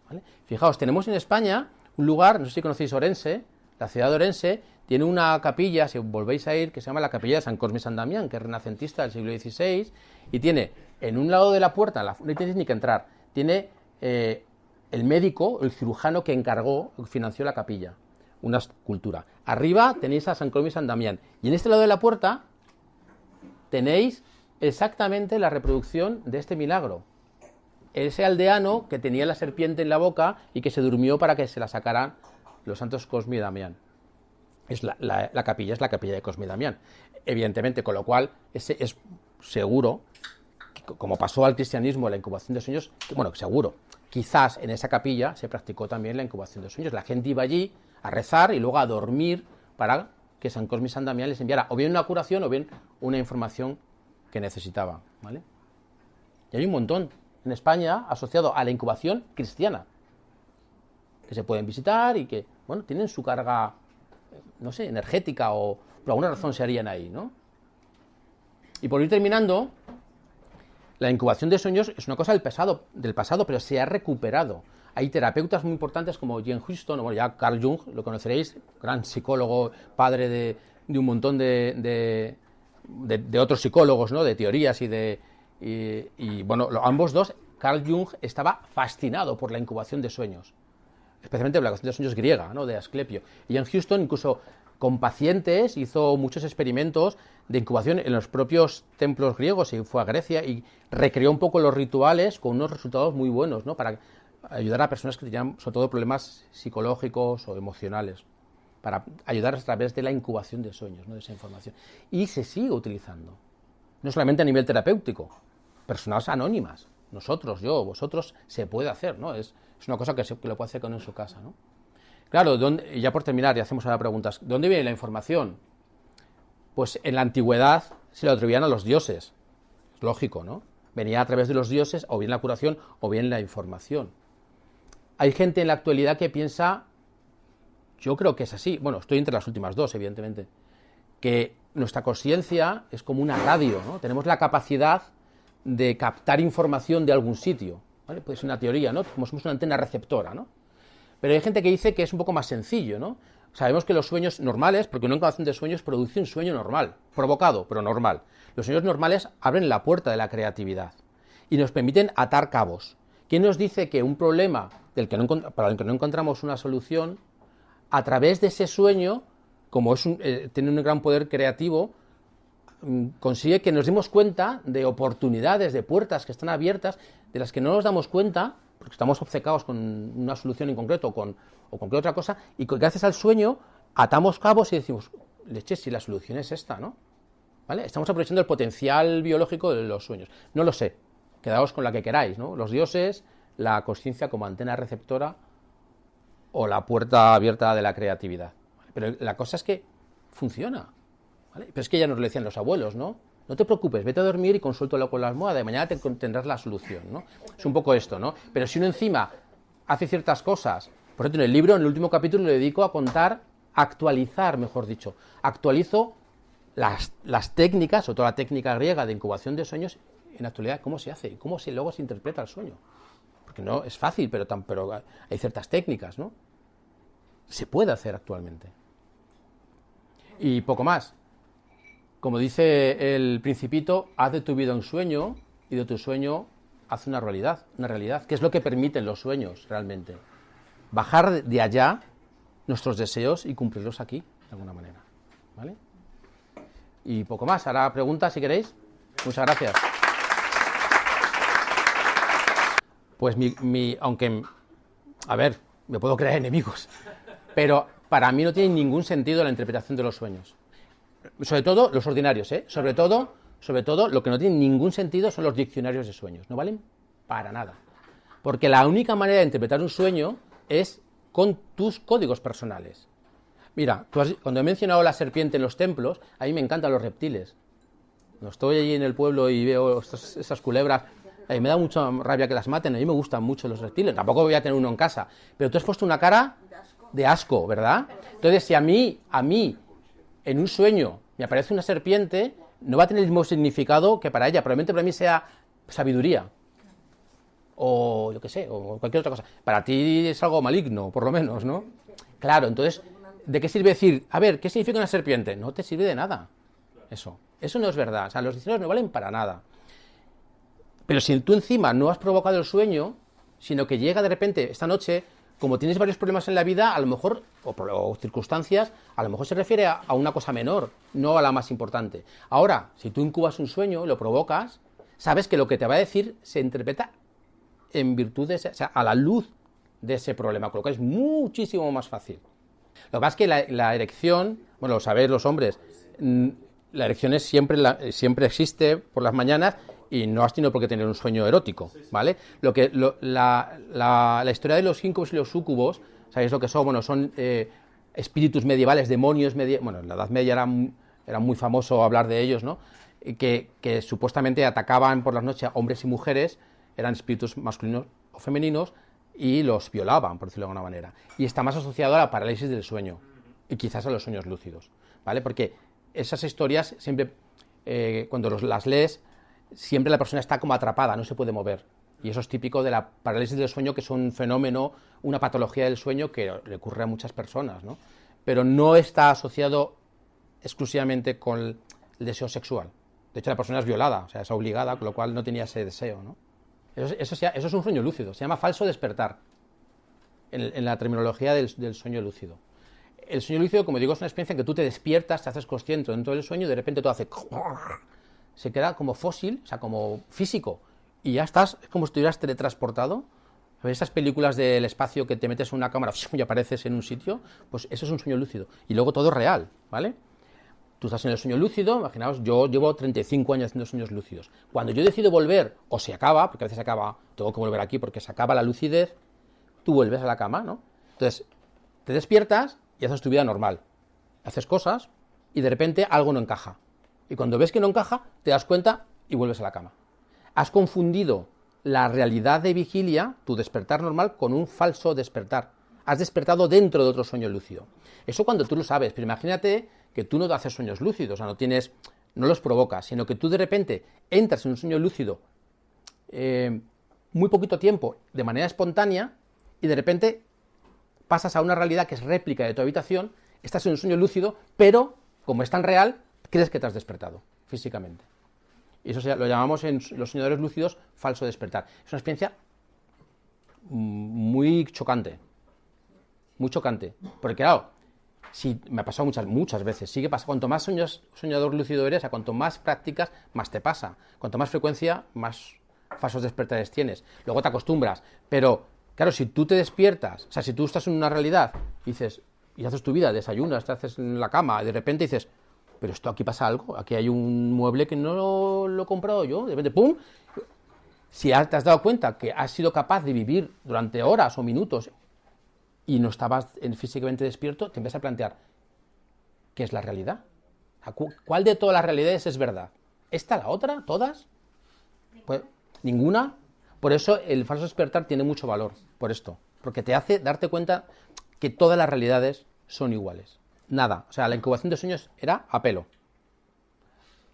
¿Vale? Fijaos, tenemos en España un lugar, no sé si conocéis Orense, la ciudad de Orense, tiene una capilla, si volvéis a ir, que se llama la capilla de San Cosme y San Damián, que es renacentista del siglo XVI, y tiene en un lado de la puerta, no tenéis ni que entrar, tiene el médico, el cirujano que encargó, financió la capilla, una escultura. Arriba tenéis a San Cosme y San Damián, y en este lado de la puerta tenéis exactamente la reproducción de este milagro. Ese aldeano que tenía la serpiente en la boca y que se durmió para que se la sacaran los santos Cosme y Damián. Es la capilla, es la capilla de Cosme y Damián. Evidentemente, con lo cual es seguro, que, como pasó al cristianismo la incubación de sueños, bueno, seguro, quizás en esa capilla se practicó también la incubación de sueños. La gente iba allí a rezar y luego a dormir para que San Cosme y San Damián les enviara o bien una curación o bien una información que necesitaban, ¿vale? Y hay un montón en España asociado a la incubación cristiana, que se pueden visitar y que, bueno, tienen su carga, no sé, energética o por alguna razón se harían ahí, ¿no? Y por ir terminando, la incubación de sueños es una cosa del pasado, pero se ha recuperado. Hay terapeutas muy importantes como Jane Houston, o bueno, ya Carl Jung, lo conoceréis, gran psicólogo, padre de un montón de otros psicólogos, ¿no? De teorías y bueno, ambos dos, Carl Jung estaba fascinado por la incubación de sueños, especialmente la incubación de sueños griega, ¿no? De Asclepio. Y Jane Houston, incluso con pacientes, hizo muchos experimentos de incubación en los propios templos griegos y fue a Grecia y recreó un poco los rituales con unos resultados muy buenos, ¿no? Para ayudar a personas que tenían sobre todo problemas psicológicos o emocionales, para ayudar a través de la incubación de sueños, ¿no? De esa información. Y se sigue utilizando, no solamente a nivel terapéutico, personas anónimas, nosotros, yo, vosotros, se puede hacer, ¿no? Es una cosa que lo puede hacer cada uno en su casa, ¿no? Claro, y ya por terminar, y hacemos ahora preguntas, ¿de dónde viene la información? Pues en la antigüedad se lo atribuían a los dioses, es lógico, ¿no? Venía a través de los dioses, o bien la curación, o bien la información. Hay gente en la actualidad que piensa, yo creo que es así, bueno, estoy entre las últimas dos, evidentemente, que nuestra conciencia es como una radio, ¿no? Tenemos la capacidad de captar información de algún sitio, ¿vale? Pues es una teoría, ¿no? Como somos una antena receptora, ¿no? Pero hay gente que dice que es un poco más sencillo, ¿no? Sabemos que los sueños normales, porque una incubación de sueños produce un sueño normal, provocado, pero normal. Los sueños normales abren la puerta de la creatividad y nos permiten atar cabos. ¿Quién nos dice que un problema para el que no encontramos una solución, a través de ese sueño, como tiene un gran poder creativo, consigue que nos demos cuenta de oportunidades, de puertas que están abiertas, de las que no nos damos cuenta, porque estamos obcecados con una solución en concreto o con cualquier otra cosa, y gracias al sueño atamos cabos y decimos, leche, si la solución es esta, ¿no? ¿Vale? Estamos aprovechando el potencial biológico de los sueños. No lo sé, quedaos con la que queráis, ¿no? Los dioses, la conciencia como antena receptora o la puerta abierta de la creatividad. Pero la cosa es que funciona, ¿vale? Pero es que ya nos lo decían los abuelos, ¿no? No te preocupes, vete a dormir y consúltalo con la almohada, de mañana tendrás la solución, ¿no? Es un poco esto, ¿no? Pero si uno encima hace ciertas cosas, por ejemplo, en el libro, en el último capítulo, le dedico a actualizar, mejor dicho, actualizo las técnicas, o toda la técnica griega de incubación de sueños, en la actualidad, cómo se hace, cómo luego se interpreta el sueño. Porque no es fácil, pero hay ciertas técnicas, ¿no? Se puede hacer actualmente. Y poco más. Como dice el Principito, haz de tu vida un sueño y de tu sueño haz una realidad, que es lo que permiten los sueños realmente. Bajar de allá nuestros deseos y cumplirlos aquí, de alguna manera. ¿Vale? Y poco más. Ahora preguntas si queréis. Muchas gracias. Pues aunque, a ver, me puedo crear enemigos, pero para mí no tiene ningún sentido la interpretación de los sueños. Sobre todo los ordinarios, ¿eh? Sobre todo, lo que no tiene ningún sentido son los diccionarios de sueños. No valen para nada. Porque la única manera de interpretar un sueño es con tus códigos personales. Mira, cuando he mencionado la serpiente en los templos, a mí me encantan los reptiles. Cuando estoy allí en el pueblo y veo esas culebras, a mí me da mucha rabia que las maten. A mí me gustan mucho los reptiles. Tampoco voy a tener uno en casa. Pero tú has puesto una cara de asco, ¿verdad? Entonces, si a mí, en un sueño, me aparece una serpiente, no va a tener el mismo significado que para ella. Probablemente para mí sea sabiduría. O yo qué sé, o cualquier otra cosa. Para ti es algo maligno, por lo menos, ¿no? Claro, entonces, ¿de qué sirve decir, a ver, ¿qué significa una serpiente? No te sirve de nada. Eso no es verdad. O sea, los diccionarios no valen para nada. Pero si tú encima no has provocado el sueño, sino que llega de repente esta noche, como tienes varios problemas en la vida, a lo mejor, o circunstancias, a lo mejor se refiere a una cosa menor, no a la más importante. Ahora, si tú incubas un sueño, lo provocas, sabes que lo que te va a decir se interpreta en virtud de o sea, a la luz de ese problema, con lo cual es muchísimo más fácil. Lo que pasa es que la erección, bueno, lo sabéis los hombres, la erección siempre existe por las mañanas y no has tenido por qué tener un sueño erótico, ¿vale? La historia de los incubos y los súcubos, ¿sabéis lo que son? Bueno, son espíritus medievales, demonios medievales. Bueno, en la Edad Media era muy famoso hablar de ellos, ¿no? Que supuestamente atacaban por las noches a hombres y mujeres, eran espíritus masculinos o femeninos, y los violaban, por decirlo de alguna manera. Y está más asociado a la parálisis del sueño, y quizás a los sueños lúcidos, ¿vale? Porque esas historias siempre, cuando las lees, siempre la persona está como atrapada, no se puede mover. Y eso es típico de la parálisis del sueño, que es un fenómeno, una patología del sueño que le ocurre a muchas personas, ¿no? Pero no está asociado exclusivamente con el deseo sexual. De hecho, la persona es violada, o sea, es obligada, con lo cual no tenía ese deseo, ¿no? Eso es un sueño lúcido, se llama falso despertar, en la terminología del sueño lúcido. El sueño lúcido, como digo, es una experiencia en que tú te despiertas, te haces consciente dentro del sueño y de repente todo hace... Se queda como fósil, o sea, como físico, y ya estás, es como si estuvieras teletransportado. ¿Ves esas películas del espacio que te metes en una cámara y apareces en un sitio? Pues eso es un sueño lúcido. Y luego todo es real, ¿vale? Tú estás en el sueño lúcido, imaginaos, yo llevo 35 años haciendo sueños lúcidos. Cuando yo decido volver, o se acaba, porque a veces se acaba, tengo que volver aquí porque se acaba la lucidez, tú vuelves a la cama, ¿no? Entonces, te despiertas y haces tu vida normal. Haces cosas y de repente algo no encaja. Y cuando ves que no encaja, te das cuenta y vuelves a la cama. Has confundido la realidad de vigilia, tu despertar normal, con un falso despertar. Has despertado dentro de otro sueño lúcido. Eso cuando tú lo sabes, pero imagínate que tú no haces sueños lúcidos, o sea, no los provocas, sino que tú de repente entras en un sueño lúcido muy poquito tiempo, de manera espontánea, y de repente pasas a una realidad que es réplica de tu habitación, estás en un sueño lúcido, pero como es tan real, crees que te has despertado físicamente. Y eso lo llamamos en los soñadores lúcidos falso despertar. Es una experiencia muy chocante, porque claro, si me ha pasado muchas veces, sigue pasando, cuanto más soñador lúcido eres, a cuanto más practicas, más te pasa, cuanto más frecuencia, más falsos despertares tienes, luego te acostumbras, pero claro, si tú te despiertas, o sea, si tú estás en una realidad y dices, y haces tu vida, desayunas, te haces en la cama, y de repente dices, pero esto aquí pasa algo, aquí hay un mueble que no lo he comprado yo, de repente, ¡pum! Si te has dado cuenta que has sido capaz de vivir durante horas o minutos y no estabas físicamente despierto, te empiezas a plantear, ¿qué es la realidad? ¿Cuál de todas las realidades es verdad? ¿Esta, la otra, todas? Pues ninguna. Por eso el falso despertar tiene mucho valor, por esto, porque te hace darte cuenta que todas las realidades son iguales. Nada, o sea, la incubación de sueños era a pelo.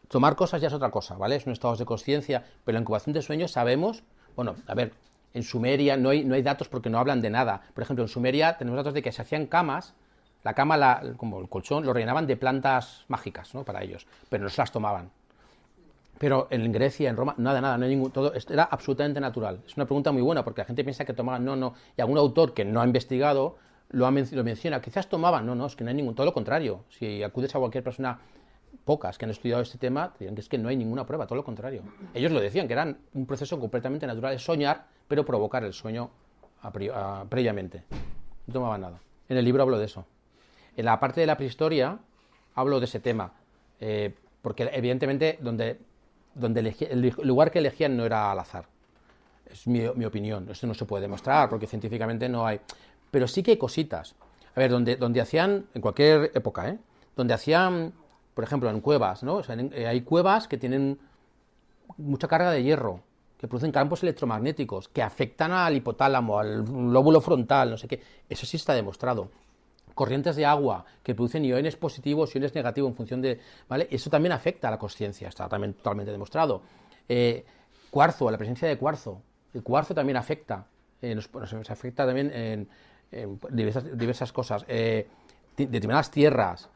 Tomar cosas ya es otra cosa, ¿vale? Son estados de conciencia, pero la incubación de sueños sabemos, bueno, a ver, en Sumeria no hay datos porque no hablan de nada. Por ejemplo, en Sumeria tenemos datos de que se hacían camas, la cama, como el colchón, lo rellenaban de plantas mágicas, ¿no? Para ellos, pero no se las tomaban. Pero en Grecia, en Roma, nada, no hay ningún, todo esto era absolutamente natural. Es una pregunta muy buena porque la gente piensa que tomaban, no, y algún autor que no ha investigado lo menciona, quizás tomaban, no, es que no hay ningún, todo lo contrario. Si acudes a cualquier persona, pocas que han estudiado este tema, te dirán que es que no hay ninguna prueba, todo lo contrario. Ellos lo decían, que era un proceso completamente natural, es soñar, pero provocar el sueño previamente. No tomaban nada. En el libro hablo de eso. En la parte de la prehistoria hablo de ese tema, porque evidentemente el lugar que elegían no era al azar. Es mi opinión, esto no se puede demostrar porque científicamente no hay, pero sí que hay cositas. A ver, donde hacían, en cualquier época, donde hacían, por ejemplo, en cuevas, ¿no? O sea, hay cuevas que tienen mucha carga de hierro, que producen campos electromagnéticos, que afectan al hipotálamo, al lóbulo frontal, no sé qué. Eso sí está demostrado. Corrientes de agua que producen iones positivos, iones negativos en función de, ¿vale? Eso también afecta a la consciencia, está también totalmente demostrado. Cuarzo, la presencia de cuarzo. El cuarzo también afecta, nos afecta también en diversas cosas. Determinadas tierras.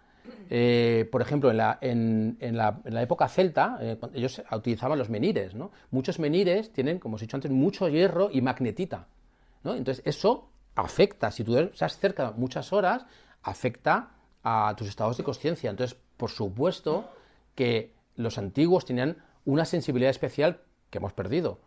Por ejemplo, en la época celta, ellos utilizaban los menires, ¿no? Muchos menires tienen, como os he dicho antes, mucho hierro y magnetita, ¿no? Entonces, eso afecta, si tú estás cerca muchas horas, afecta a tus estados de conciencia. Entonces, por supuesto que los antiguos tenían una sensibilidad especial que hemos perdido.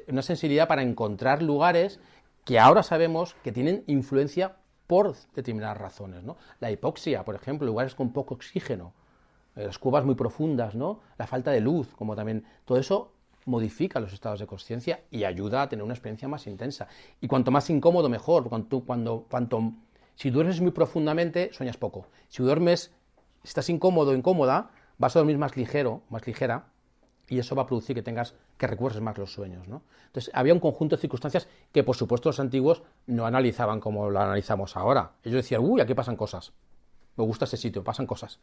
Una sensibilidad para encontrar lugares que ahora sabemos que tienen influencia por determinadas razones, ¿no? La hipoxia, por ejemplo, lugares con poco oxígeno, las cuevas muy profundas, ¿no? La falta de luz, como también, todo eso modifica los estados de conciencia y ayuda a tener una experiencia más intensa. Y cuanto más incómodo, mejor. Si duermes muy profundamente, sueñas poco. Si estás incómodo o incómoda, vas a dormir más ligero, más ligera, y eso va a producir que recuerdes más los sueños, ¿no? Entonces, había un conjunto de circunstancias que, por supuesto, los antiguos no analizaban como lo analizamos ahora. Ellos decían, uy, aquí pasan cosas. Me gusta ese sitio, pasan cosas.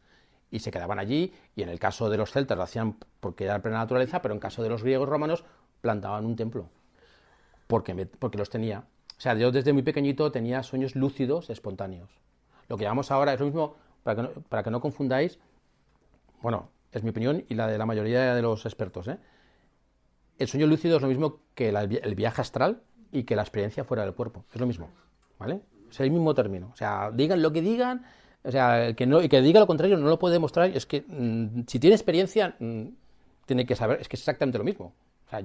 Y se quedaban allí, y en el caso de los celtas lo hacían porque era plena naturaleza, pero en el caso de los griegos romanos plantaban un templo, porque los tenía. O sea, yo desde muy pequeñito tenía sueños lúcidos espontáneos. Lo que llamamos ahora es lo mismo, para que no confundáis, bueno, es mi opinión y la de la mayoría de los expertos, El sueño lúcido es lo mismo que el viaje astral y que la experiencia fuera del cuerpo, es lo mismo, ¿vale? Es el mismo término, o sea, digan lo que digan. O sea, el que diga lo contrario no lo puede demostrar. Es que si tiene experiencia, tiene que saber, es que es exactamente lo mismo. O sea,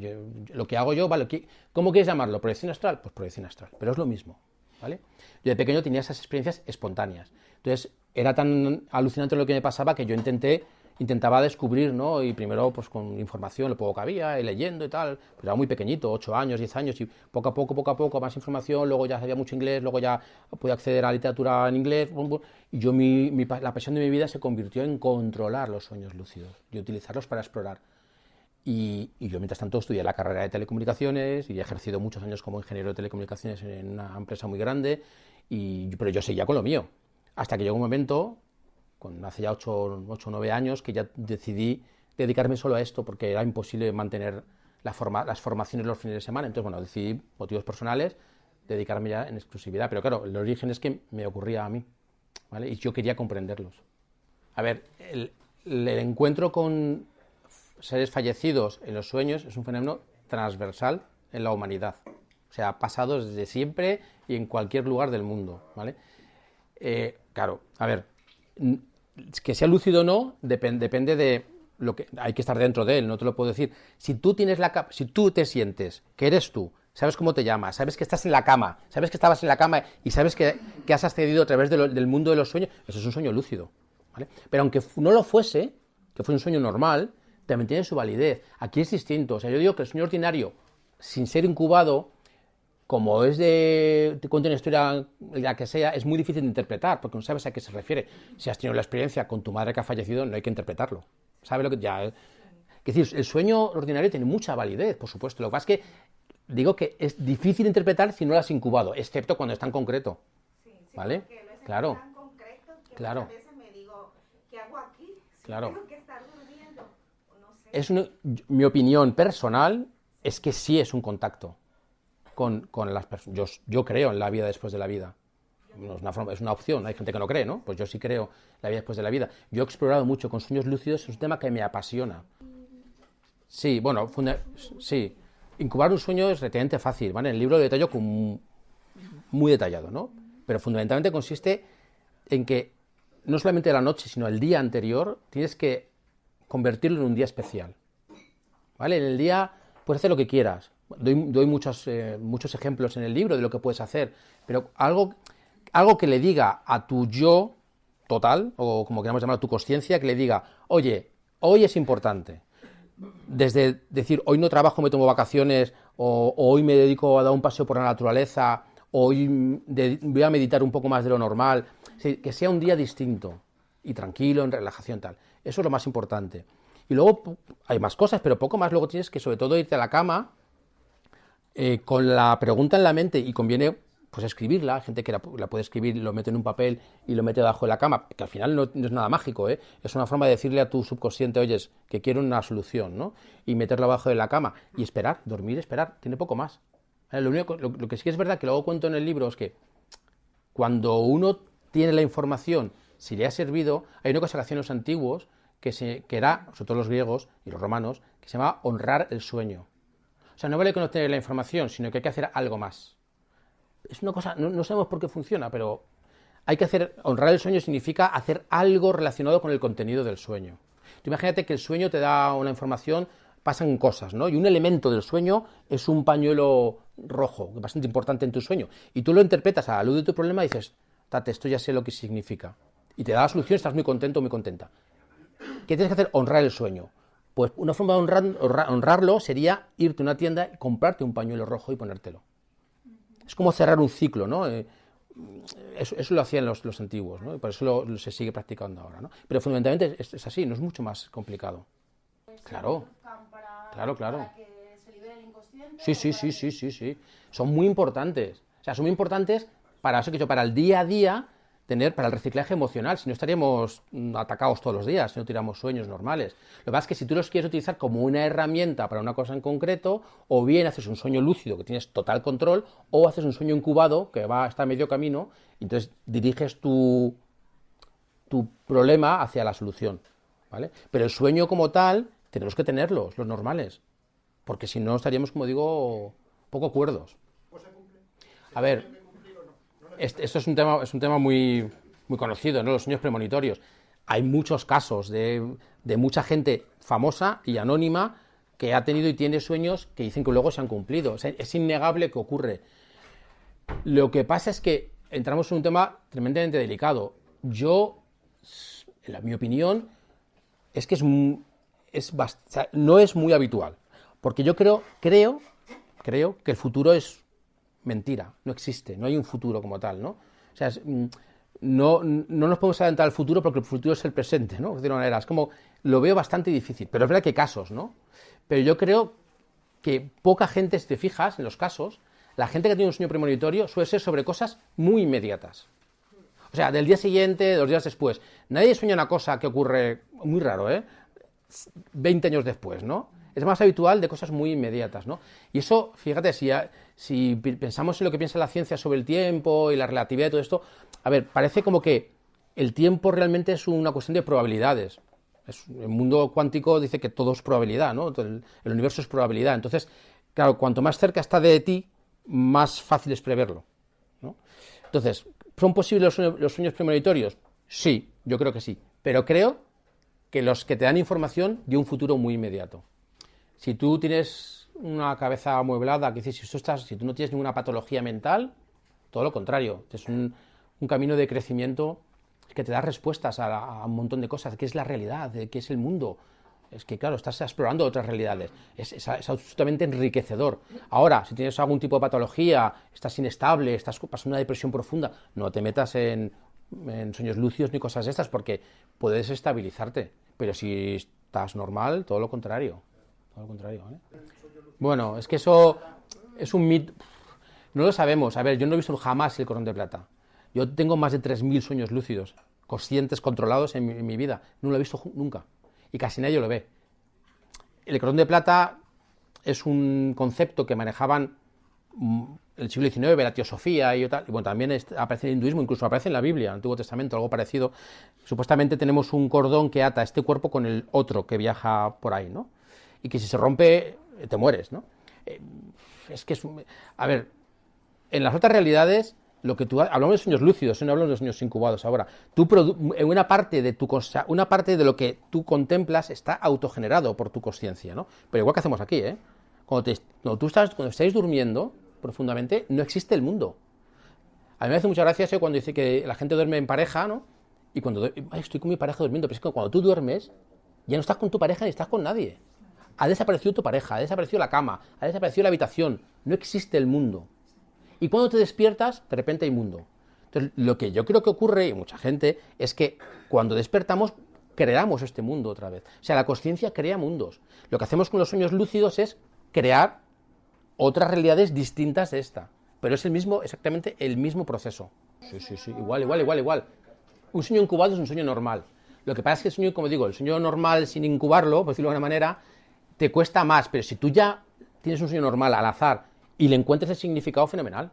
lo que hago yo, vale, ¿cómo quieres llamarlo? ¿Proyección astral? Pues proyección astral, pero es lo mismo, ¿vale? Yo de pequeño tenía esas experiencias espontáneas. Entonces, era tan alucinante lo que me pasaba que yo intentaba descubrir, ¿no? Y primero, pues con información, lo poco que había, y leyendo y tal, pero era muy pequeñito, 8 años, 10 años, y poco a poco, más información, luego ya sabía mucho inglés, luego ya podía acceder a literatura en inglés, y yo la pasión de mi vida se convirtió en controlar los sueños lúcidos y utilizarlos para explorar. Y yo, mientras tanto, estudié la carrera de telecomunicaciones y he ejercido muchos años como ingeniero de telecomunicaciones en una empresa muy grande, pero yo seguía con lo mío, hasta que llegó un momento, hace ya 8 o 9 años, que ya decidí dedicarme solo a esto porque era imposible mantener las formaciones los fines de semana. Entonces, bueno, decidí, motivos personales, dedicarme ya en exclusividad. Pero claro, el origen es que me ocurría a mí, ¿vale? Y yo quería comprenderlos. A ver, el encuentro con seres fallecidos en los sueños es un fenómeno transversal en la humanidad. O sea, ha pasado desde siempre y en cualquier lugar del mundo, ¿vale? Claro, a ver, que sea lúcido o no, depende de lo que hay que estar dentro de él, no te lo puedo decir. Si tú te sientes que eres tú, sabes cómo te llamas, sabes que estás en la cama, sabes que estabas en la cama y sabes que has accedido a través del mundo de los sueños, eso es un sueño lúcido, ¿vale? Pero aunque no lo fuese, que fue un sueño normal, también tiene su validez. Aquí es distinto. O sea, yo digo que el sueño ordinario, sin ser incubado, como es te cuento una historia, la que sea, es muy difícil de interpretar, porque no sabes a qué se refiere. Si has tenido la experiencia con tu madre que ha fallecido, no hay que interpretarlo. ¿Sabe lo que ya? Es decir, el sueño ordinario tiene mucha validez, por supuesto. Lo que pasa es que digo que es difícil de interpretar si no lo has incubado, excepto cuando es tan concreto. Sí, ¿Vale? Es claro. Tan concreto que claro. muchas veces me digo, ¿qué hago aquí? Si claro. Tengo que estar durmiendo. No sé. Mi opinión personal es que sí es un contacto con las personas. Yo creo en la vida después de la vida. No es una opción, hay gente que no cree, ¿no? Pues yo sí creo en la vida después de la vida. Yo he explorado mucho con sueños lúcidos, es un tema que me apasiona. Sí, bueno, sí. Incubar un sueño es relativamente fácil, ¿vale? En el libro lo detallo muy detallado, ¿no? Pero fundamentalmente consiste en que no solamente la noche, sino el día anterior, tienes que convertirlo en un día especial, ¿vale? En el día puedes hacer lo que quieras. Doy muchos ejemplos en el libro de lo que puedes hacer, pero algo que le diga a tu yo total, o como queramos llamar, a tu conciencia, que le diga, oye, hoy es importante. Desde decir, hoy no trabajo, me tomo vacaciones, o hoy me dedico a dar un paseo por la naturaleza, o hoy voy a meditar un poco más de lo normal, que sea un día distinto y tranquilo, en relajación tal. Eso es lo más importante. Y luego hay más cosas, pero poco más. Luego tienes que, sobre todo, irte a la cama con la pregunta en la mente, y conviene pues escribirla. Hay gente que la puede escribir, lo mete en un papel y lo mete debajo de la cama, que al final no es nada mágico, ¿eh? Es una forma de decirle a tu subconsciente, oye, que quiero una solución, ¿no? Y meterlo abajo de la cama y esperar, dormir, esperar, tiene poco más. Lo que sí que es verdad, que luego cuento en el libro, es que cuando uno tiene la información, si le ha servido, hay una cosa que hacían los antiguos, que era, sobre todo los griegos y los romanos, que se llama honrar el sueño. O sea, no vale con obtener la información, sino que hay que hacer algo más. Es una cosa, no sabemos por qué funciona, pero hay que honrar el sueño significa hacer algo relacionado con el contenido del sueño. Tú imagínate que el sueño te da una información, pasan cosas, ¿no? Y un elemento del sueño es un pañuelo rojo, que es bastante importante en tu sueño. Y tú lo interpretas a la luz de tu problema y dices, tate, esto ya sé lo que significa. Y te da la solución, estás muy contento, muy contenta. ¿Qué tienes que hacer? Honrar el sueño. Pues una forma de honrarlo sería irte a una tienda y comprarte un pañuelo rojo y ponértelo. Es como cerrar un ciclo, ¿no? Eso lo hacían los antiguos, ¿no? Y por eso se sigue practicando ahora, ¿no? Pero fundamentalmente es así, no es mucho más complicado. Claro. Claro. Para que se libere el inconsciente. Sí. Son muy importantes. O sea, son muy importantes para eso que yo, para el día a día, para el reciclaje emocional. Si no estaríamos atacados todos los días, si no tuviéramos sueños normales. Lo que pasa es que si tú los quieres utilizar como una herramienta para una cosa en concreto, o bien haces un sueño lúcido que tienes total control, o haces un sueño incubado que va hasta medio camino, y entonces diriges tu problema hacia la solución, ¿vale? Pero el sueño como tal, tenemos que tenerlos, los normales, porque si no estaríamos, como digo, poco cuerdos. A ver, esto es un tema muy conocido, ¿no? Los sueños premonitorios. Hay muchos casos de mucha gente famosa y anónima que ha tenido y tiene sueños que dicen que luego se han cumplido. O sea, es innegable que ocurre. Lo que pasa es que entramos en un tema tremendamente delicado. Mi opinión, es que no es muy habitual. Porque yo creo que el futuro es mentira, no existe, no hay un futuro como tal, ¿no? O sea, no nos podemos adelantar al futuro porque el futuro es el presente, ¿no? De una manera, es como, lo veo bastante difícil, pero es verdad que hay casos, ¿no? Pero yo creo que poca gente, si te fijas en los casos, la gente que tiene un sueño premonitorio suele ser sobre cosas muy inmediatas. O sea, del día siguiente, 2 días después. Nadie sueña una cosa que ocurre, muy raro, 20 años después, ¿no? Es más habitual de cosas muy inmediatas, ¿no? Y eso, fíjate, si pensamos en lo que piensa la ciencia sobre el tiempo y la relatividad y todo esto, a ver, parece como que el tiempo realmente es una cuestión de probabilidades. El mundo cuántico dice que todo es probabilidad, ¿no? El universo es probabilidad. Entonces, claro, cuanto más cerca está de ti, más fácil es preverlo, ¿no? Entonces, ¿son posibles los sueños premonitorios? Sí, yo creo que sí. Pero creo que los que te dan información de un futuro muy inmediato. Si tú tienes una cabeza amueblada, que dices, si tú no tienes ninguna patología mental, todo lo contrario, es un camino de crecimiento que te da respuestas a un montón de cosas, qué es la realidad, qué es el mundo. Es que, claro, estás explorando otras realidades, es absolutamente enriquecedor. Ahora, si tienes algún tipo de patología, estás inestable, estás pasando una depresión profunda, no te metas en sueños lúcidos ni cosas de estas, porque puedes estabilizarte, pero si estás normal, todo lo contrario. Todo lo contrario, ¿vale? Bueno, es que eso es un mito. No lo sabemos. A ver, yo no he visto jamás el cordón de plata. Yo tengo más de 3000 sueños lúcidos, conscientes, controlados en mi vida. No lo he visto nunca. Y casi nadie lo ve. El cordón de plata es un concepto que manejaban el siglo XIX, la teosofía y tal. Y bueno, también aparece en el hinduismo, incluso aparece en la Biblia, en el Antiguo Testamento, algo parecido. Supuestamente tenemos un cordón que ata este cuerpo con el otro que viaja por ahí, ¿no? Y que si se rompe, te mueres, ¿no? Es que es... A ver, en las otras realidades, lo que tú... Hablamos de sueños lúcidos, no hablamos de sueños incubados ahora. Una parte de lo que tú contemplas está autogenerado por tu consciencia, ¿no? Pero igual que hacemos aquí, ¿eh? Cuando estáis durmiendo profundamente, no existe el mundo. A mí me hace mucha gracia eso cuando dice que la gente duerme en pareja, ¿no? Y cuando estoy con mi pareja durmiendo, pero es que cuando tú duermes, ya no estás con tu pareja ni estás con nadie. Ha desaparecido tu pareja, ha desaparecido la cama, ha desaparecido la habitación, no existe el mundo. Y cuando te despiertas, de repente hay mundo. Entonces, lo que yo creo que ocurre, y mucha gente, es que cuando despertamos, creamos este mundo otra vez. O sea, la consciencia crea mundos. Lo que hacemos con los sueños lúcidos es crear otras realidades distintas de esta. Pero es exactamente el mismo proceso. Sí, igual. Un sueño incubado es un sueño normal. Lo que pasa es que el sueño, como digo, el sueño normal sin incubarlo, por decirlo de alguna manera, te cuesta más, pero si tú ya tienes un sueño normal al azar y le encuentras el significado, fenomenal.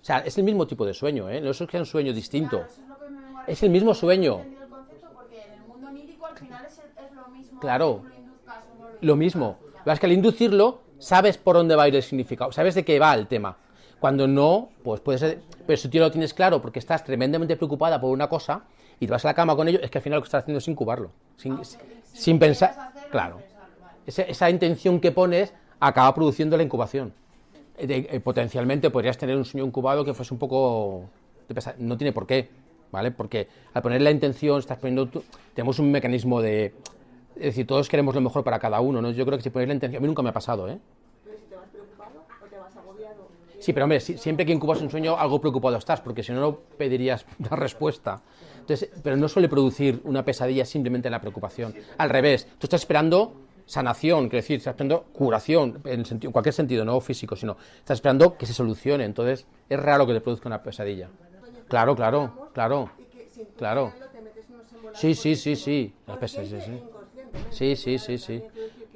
O sea, es el mismo tipo de sueño, ¿eh? No es que sea un sueño distinto. Claro, eso es lo que me parece. Es el mismo sueño. No he entendido el concepto porque en el mundo onírico al final es lo mismo. Claro, Lo induzcas o no lo mismo. Lo que pasa es que al inducirlo, sabes por dónde va a ir el significado, sabes de qué va el tema. Cuando no, pues puede ser... Pero si tú lo tienes claro porque estás tremendamente preocupada por una cosa y te vas a la cama con ello, es que al final lo que estás haciendo es incubarlo. Sin pensar... Claro. Esa intención que pones acaba produciendo la incubación. Potencialmente podrías tener un sueño incubado que fuese un poco... No tiene por qué, ¿vale? Porque al poner la intención, tenemos un mecanismo de... Es decir, todos queremos lo mejor para cada uno, ¿no? Yo creo que si pones la intención... A mí nunca me ha pasado, ¿eh? Pero si te vas preocupado o te vas agobiado. Sí, pero hombre, siempre que incubas un sueño, algo preocupado estás, porque si no, no pedirías una respuesta. Entonces, pero no suele producir una pesadilla simplemente la preocupación. Al revés, tú estás esperando sanación, quiero decir, estás esperando curación, en cualquier sentido, no físico, sino estás esperando que se solucione. Entonces, es raro que te produzca una pesadilla. Claro. Sí. Las pesadillas, sí.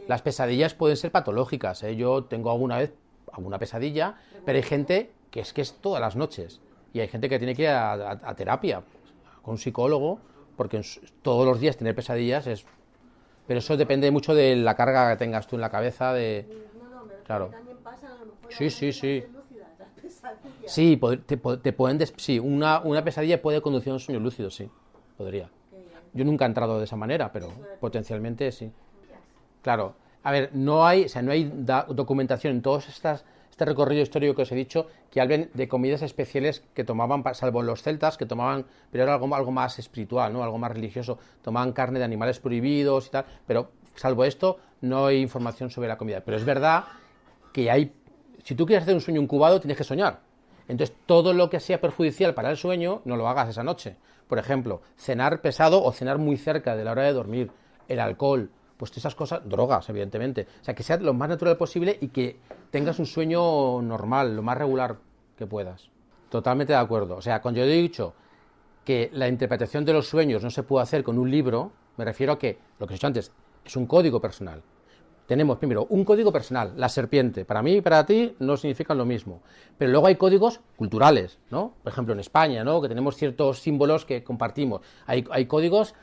Las pesadillas pueden ser patológicas, ¿eh? Yo tengo alguna pesadilla, pero hay gente que es todas las noches. Y hay gente que tiene que ir a terapia, con un psicólogo, porque todos los días tener pesadillas es... Pero eso depende mucho de la carga que tengas tú en la cabeza, Claro. También pasan a lo mejor Sí. lúcidas, las pesadillas. Sí, te pueden... Sí, una pesadilla puede conducir a un sueño lúcido, sí, podría. Yo nunca he entrado de esa manera, pero potencialmente sí. Claro. A ver, no hay documentación en todos este recorrido histórico que os he dicho que hablen de comidas especiales que tomaban, salvo los celtas, que tomaban, pero era algo más espiritual, ¿no? Algo más religioso, tomaban carne de animales prohibidos y tal, pero salvo esto no hay información sobre la comida. Pero es verdad que si tú quieres hacer un sueño incubado tienes que soñar. Entonces todo lo que sea perjudicial para el sueño no lo hagas esa noche. Por ejemplo, cenar pesado o cenar muy cerca de la hora de dormir, el alcohol, pues esas cosas, drogas, evidentemente. O sea, que sea lo más natural posible y que tengas un sueño normal, lo más regular que puedas. Totalmente de acuerdo. O sea, cuando yo he dicho que la interpretación de los sueños no se puede hacer con un libro, me refiero a que, lo que he dicho antes, es un código personal. tenemos primero un código personal, la serpiente. Para mí y para ti no significan lo mismo. Pero luego hay códigos culturales, ¿no? Por ejemplo, en España, ¿no? Que tenemos ciertos símbolos que compartimos. Hay códigos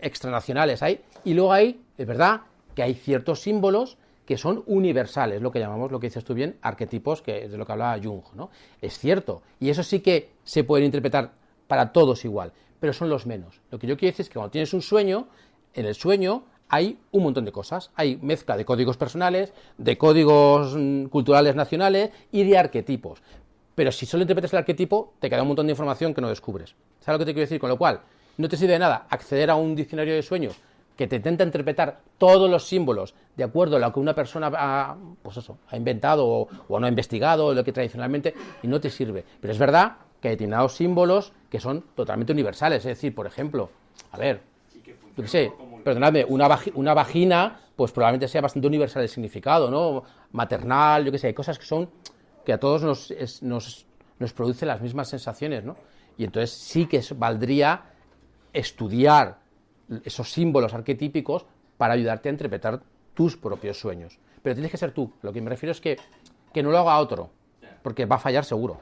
extranacionales. Y luego es verdad que hay ciertos símbolos que son universales, lo que llamamos, lo que dices tú bien, arquetipos, que es de lo que hablaba Jung, ¿no? Es cierto. Y eso sí que se pueden interpretar para todos igual, pero son los menos. Lo que yo quiero decir es que cuando tienes un sueño, en el sueño hay un montón de cosas. Hay mezcla de códigos personales, de códigos culturales nacionales y de arquetipos. Pero si solo interpretas el arquetipo, te queda un montón de información que no descubres. ¿Sabes lo que te quiero decir? Con lo cual, no te sirve de nada acceder a un diccionario de sueños que te intenta interpretar todos los símbolos de acuerdo a lo que una persona ha inventado o no ha investigado, lo que tradicionalmente, y no te sirve. Pero es verdad que hay determinados símbolos que son totalmente universales. Es decir, por ejemplo, a ver, yo qué sé, perdonadme, una vagina, pues probablemente sea bastante universal el significado, ¿no? Maternal, yo qué sé, hay cosas que a todos nos producen las mismas sensaciones, ¿no? Y entonces sí que valdría estudiar esos símbolos arquetípicos para ayudarte a interpretar tus propios sueños. Pero tienes que ser tú. Lo que me refiero es que no lo haga otro, porque va a fallar seguro.